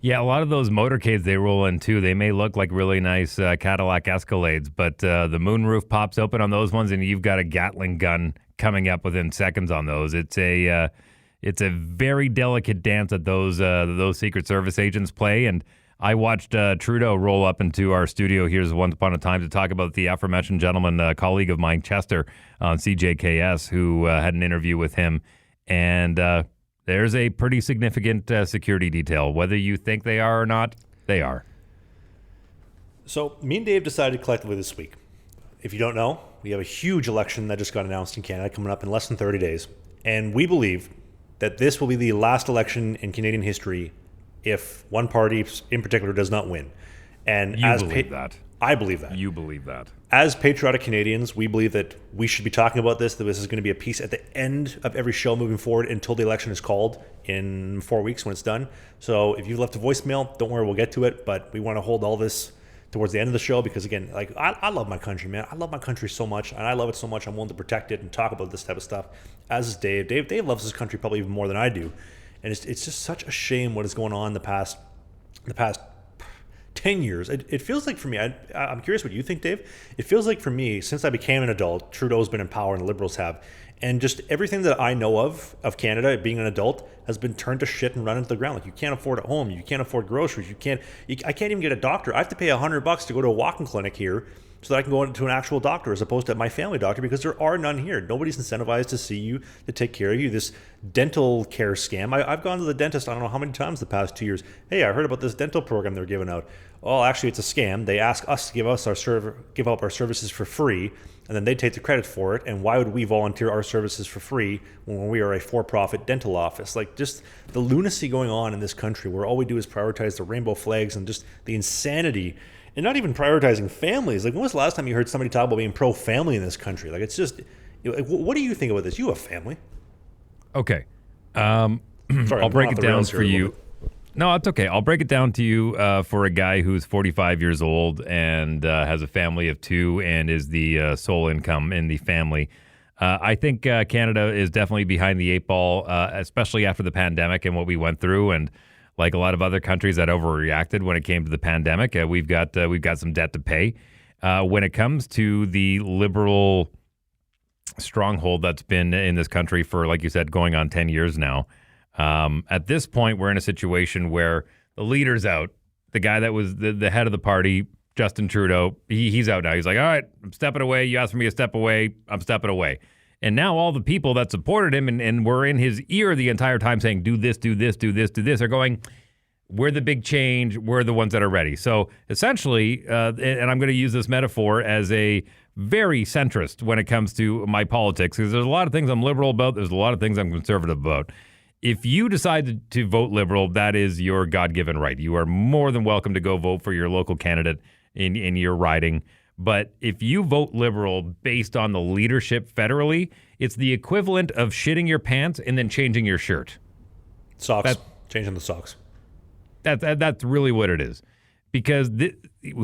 Yeah, a lot of those motorcades they roll in too, they may look like really nice Cadillac Escalades, but the moonroof pops open on those ones and you've got a Gatling gun coming up within seconds on those. It's a very delicate dance that those Secret Service agents play. And I watched Trudeau roll up into our studio here once upon a time to talk about the aforementioned gentleman, colleague of mine, Chester, on CJKS, who had an interview with him. And there's a pretty significant security detail. Whether you think they are or not, they are. So me and Dave decided collectively this week. If you don't know, we have a huge election that just got announced in Canada coming up in less than 30 days. And we believe that this will be the last election in Canadian history if one party in particular does not win. And you believe that. I believe that. You believe that. As patriotic Canadians, we believe that we should be talking about this, that this is going to be a piece at the end of every show moving forward until the election is called in 4 weeks when it's done. So if you've left a voicemail, don't worry, we'll get to it. But we want to hold all this towards the end of the show because, again, like I love my country, man. I love my country so much, and I love it so much I'm willing to protect it and talk about this type of stuff, as is Dave. Dave loves his country probably even more than I do. And it's just such a shame what is going on the past 10 years. It feels like for me, I'm curious what you think, Dave. It feels like for me, since I became an adult, Trudeau's been in power and the Liberals have, and just everything that I know of Canada being an adult has been turned to shit and run into the ground. Like, you can't afford a home, you can't afford groceries, I can't even get a doctor. I have to pay $100 to go to a walk-in clinic here so that I can go to an actual doctor as opposed to my family doctor, because there are none here. Nobody's incentivized to see you, to take care of you. This dental care scam. I've gone to the dentist I don't know how many times the past 2 years. Hey, I heard about this dental program they're giving out. Oh, actually, it's a scam. They ask us to give up our services for free, and then they take the credit for it. And why would we volunteer our services for free when we are a for-profit dental office? Like, just the lunacy going on in this country where all we do is prioritize the rainbow flags and just the insanity. And not even prioritizing families. Like, when was the last time you heard somebody talk about being pro-family in this country? Like, it's just, what do you think about this? You have family. Okay. Sorry, I'll break it down for you. No, it's okay. I'll break it down to you for a guy who's 45 years old and has a family of two and is the sole income in the family. I think Canada is definitely behind the eight ball, especially after the pandemic and what we went through. And like a lot of other countries that overreacted when it came to the pandemic, we've got some debt to pay. When it comes to the liberal stronghold that's been in this country for, like you said, going on 10 years now, at this point, we're in a situation where the leader's out. The guy that was the head of the party, Justin Trudeau, he's out now. He's like, all right, I'm stepping away. You asked for me to step away. I'm stepping away. And now all the people that supported him and were in his ear the entire time saying, do this, do this, do this, do this, are going, we're the big change. We're the ones that are ready. So essentially, and I'm going to use this metaphor as a very centrist when it comes to my politics, because there's a lot of things I'm liberal about. There's a lot of things I'm conservative about. If you decide to vote liberal, that is your God-given right. You are more than welcome to go vote for your local candidate in your riding. But if you vote liberal based on the leadership federally, it's the equivalent of shitting your pants and then changing your shirt. Socks. Changing the socks. That's really what it is. Because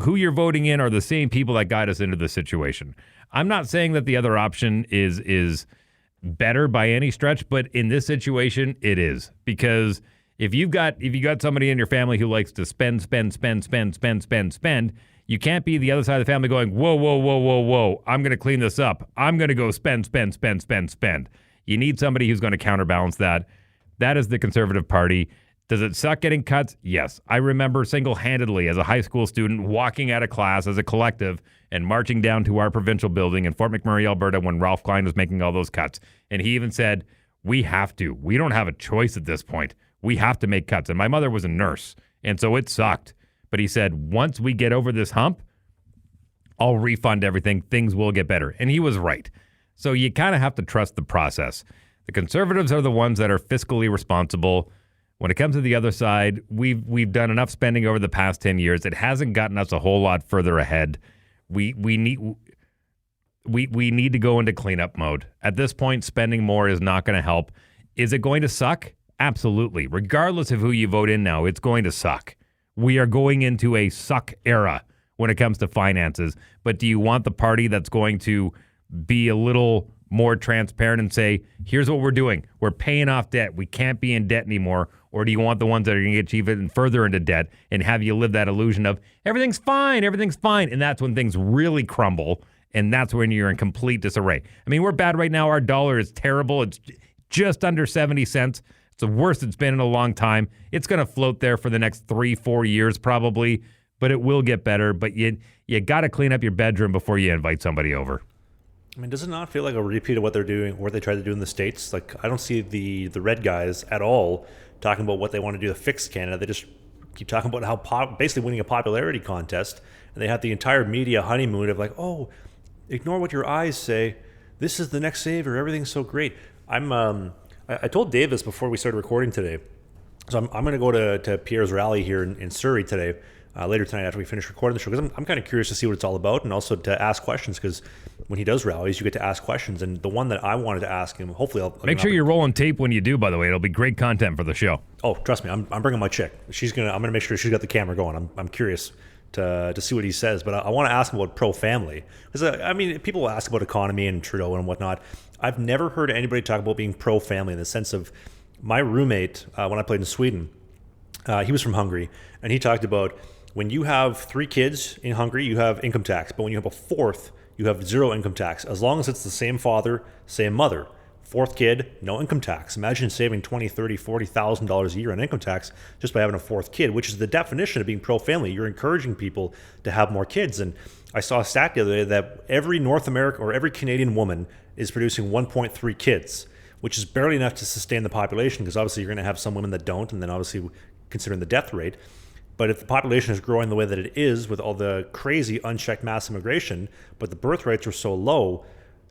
who you're voting in are the same people that got us into this situation. I'm not saying that the other option is better by any stretch, but in this situation, it is. Because if you got somebody in your family who likes to spend, you can't be the other side of the family going, whoa, I'm going to clean this up. I'm going to go spend. You need somebody who's going to counterbalance that. That is the Conservative Party. Does it suck getting cuts? Yes. I remember single-handedly as a high school student walking out of class as a collective and marching down to our provincial building in Fort McMurray, Alberta when Ralph Klein was making all those cuts. And he even said, we have to. We don't have a choice at this point. We have to make cuts. And my mother was a nurse, and so it sucked. But he said, once we get over this hump, I'll refund everything. Things will get better. And he was right. So you kind of have to trust the process. The Conservatives are the ones that are fiscally responsible. When it comes to the other side, we've done enough spending over the past 10 years. It hasn't gotten us a whole lot further ahead. We need to go into cleanup mode. At this point, spending more is not going to help. Is it going to suck? Absolutely. Regardless of who you vote in now, it's going to suck. We are going into a suck era when it comes to finances. But do you want the party that's going to be a little more transparent and say, here's what we're doing. We're paying off debt. We can't be in debt anymore. Or do you want the ones that are going to get you even further into debt and have you live that illusion of everything's fine, everything's fine. And that's when things really crumble. And that's when you're in complete disarray. I mean, we're bad right now. Our dollar is terrible. It's just under 70 cents. It's the worst it's been in a long time. It's going to float there for the next 3-4 years probably, but it will get better. But you got to clean up your bedroom before you invite somebody over. I mean, does it not feel like a repeat of what they're doing, what they tried to do in the States? Like, I don't see the red guys at all talking about what they want to do to fix Canada. They just keep talking about how basically winning a popularity contest, and they have the entire media honeymoon of like, oh, ignore what your eyes say. This is the next savior. Everything's so great. I told Dave this before we started recording today. So I'm going to go to Pierre's rally here in Surrey today, later tonight after we finish recording the show, because I'm kind of curious to see what it's all about and also to ask questions, because when he does rallies, you get to ask questions. And the one that I wanted to ask him, hopefully I'll make sure you're rolling tape when you do, by the way. It'll be great content for the show. Oh, trust me, I'm bringing my chick. I'm going to make sure she's got the camera going. I'm curious to see what he says, but I want to ask him about pro-family. Because, I mean, people ask about economy and Trudeau and whatnot. I've never heard anybody talk about being pro-family in the sense of my roommate, when I played in Sweden, he was from Hungary, and he talked about when you have 3 kids in Hungary, you have income tax, but when you have a 4th, you have 0 income tax, as long as it's the same father, same mother. 4th kid, no income tax. Imagine saving $20,000, $30,000, $40,000 a year on income tax just by having a 4th kid, which is the definition of being pro-family. You're encouraging people to have more kids. And I saw a stat the other day that every North American or every Canadian woman is producing 1.3 kids, which is barely enough to sustain the population, because obviously you're going to have some women that don't, and then obviously considering the death rate. But if the population is growing the way that it is with all the crazy unchecked mass immigration, but the birth rates are so low,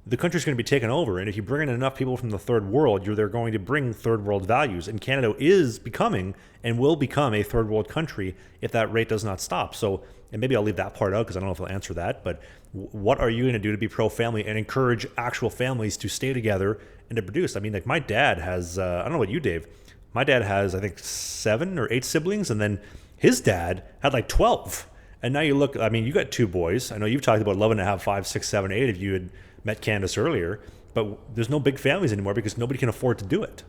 the country's going to be taken over. And if you bring in enough people from the third world, they're going to bring third world values. And Canada is becoming and will become a third world country if that rate does not stop. So, and maybe I'll leave that part out because I don't know if I'll answer that, but what are you going to do to be pro-family and encourage actual families to stay together and to produce? I mean, like my dad has, I don't know about you, Dave. My dad has, I think, 7 or 8 siblings, and then his dad had like 12. And now you look, I mean, you got 2 boys. I know you've talked about loving to have 5, 6, 7, 8 if you had met Candace earlier, but there's no big families anymore because nobody can afford to do it.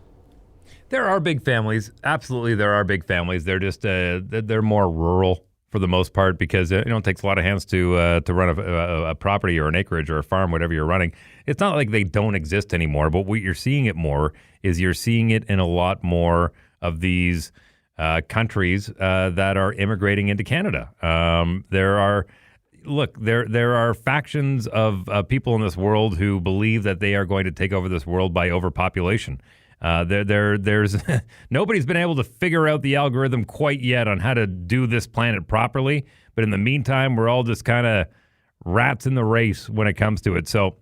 There are big families. Absolutely, there are big families. They're just, they're more rural for the most part because, it takes a lot of hands to run a property or an acreage or a farm, whatever you're running. It's not like they don't exist anymore, but what you're seeing it more is you're seeing it in a lot more of these countries that are immigrating into Canada. There are factions of people in this world who believe that they are going to take over this world by overpopulation. There's nobody's been able to figure out the algorithm quite yet on how to do this planet properly. But in the meantime, we're all just kind of rats in the race when it comes to it. So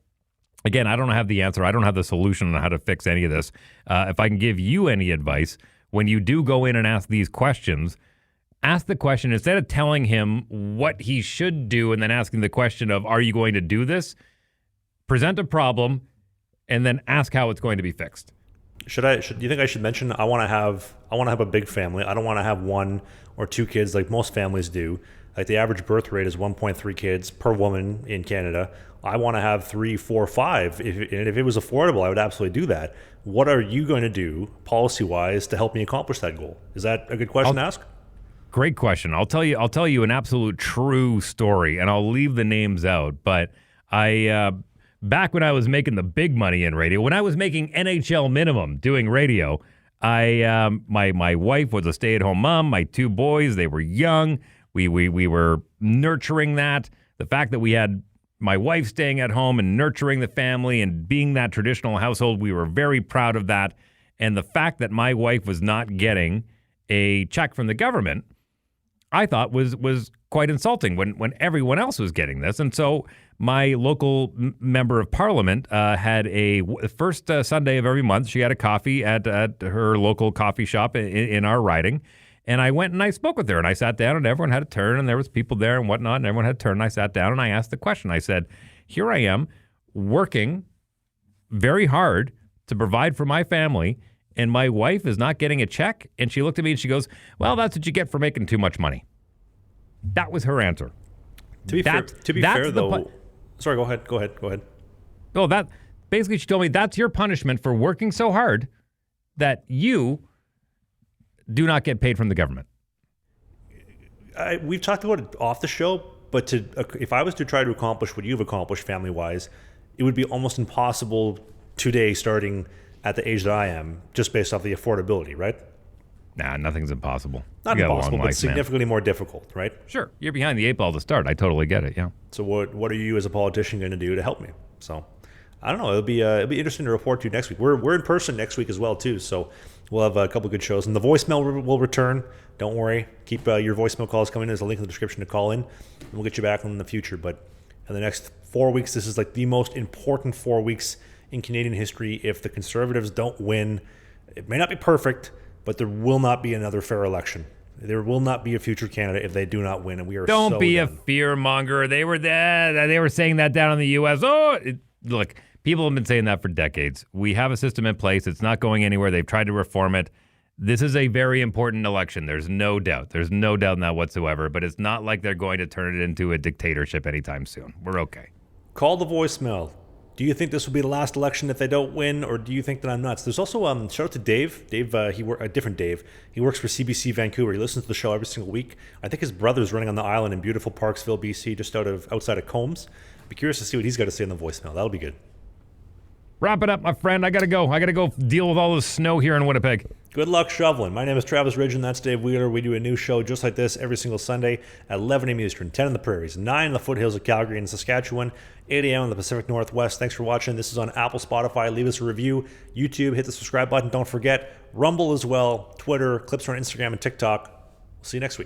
again, I don't have the answer. I don't have the solution on how to fix any of this. If I can give you any advice, when you do go in and ask these questions, ask the question instead of telling him what he should do and then asking the question of, are you going to do this? Present a problem and then ask how it's going to be fixed. Do you think I should mention I want to have a big family. I don't want to have 1 or 2 kids like most families do. Like the average birth rate is 1.3 kids per woman in Canada. I want to have 3, 4, 5. If it was affordable, I would absolutely do that. What are you going to do policy-wise to help me accomplish that goal? Is that a good question to ask? Great question. I'll tell you an absolute true story, and I'll leave the names out. But back when I was making the big money in radio, when I was making NHL minimum doing radio, my wife was a stay-at-home mom. My 2 boys, they were young. We were nurturing that. The fact that we had my wife staying at home and nurturing the family and being that traditional household, we were very proud of that. And the fact that my wife was not getting a check from the government, I thought was quite insulting when everyone else was getting this. And so my local member of parliament had first Sunday of every month, she had a coffee at her local coffee shop in our riding. And I went and I spoke with her, and I sat down, and everyone had a turn, and there was people there and whatnot, and everyone had a turn. And I sat down and I asked the question. I said, here I am working very hard to provide for my family, and my wife is not getting a check. And she looked at me and she goes, well, that's what you get for making too much money. That was her answer. To be fair, though, sorry, go ahead. Oh, that basically she told me that's your punishment for working so hard that you do not get paid from the government. We've talked about it off the show, but if I was to try to accomplish what you've accomplished family-wise, it would be almost impossible today, starting at the age that I am, just based off the affordability, right? Nah, nothing's impossible. Not impossible, but significantly more difficult, right? Sure. You're behind the eight ball to start. I totally get it, yeah. So what are you as a politician going to do to help me? So I don't know. It'll be interesting to report to you next week. We're in person next week as well, too. So we'll have a couple of good shows. And the voicemail will return. Don't worry. Keep your voicemail calls coming in. There's a link in the description to call in. And we'll get you back in the future. But in the next 4 weeks, this is like the most important 4 weeks in Canadian history. If the Conservatives don't win, it may not be perfect, but there will not be another fair election. There will not be a future candidate if they do not win, and we are Don't be done. a fear monger. They were there. They were saying that down in the U.S. Look, people have been saying that for decades. We have a system in place. It's not going anywhere. They've tried to reform it. This is a very important election. There's no doubt. There's no doubt in that whatsoever. But it's not like they're going to turn it into a dictatorship anytime soon. We're okay. Call the voicemail. Do you think this will be the last election if they don't win, or do you think that I'm nuts? There's also shout out to Dave. Dave, a different Dave. He works for CBC Vancouver. He listens to the show every single week. I think his brother's running on the island in beautiful Parksville, BC, just outside of Combs. Be curious to see what he's got to say in the voicemail. That'll be good. Wrap it up, my friend. I gotta go. I gotta go deal with all this snow here in Winnipeg. Good luck shoveling. My name is Travis Ridge, and that's Dave Wheeler. We do a new show just like this every single Sunday at 11 a.m. Eastern, 10 in the prairies, 9 in the foothills of Calgary and Saskatchewan, 8 a.m. in the Pacific Northwest. Thanks for watching. This is on Apple, Spotify. Leave us a review. YouTube, hit the subscribe button. Don't forget, Rumble as well, Twitter, clips on Instagram and TikTok. We'll see you next week.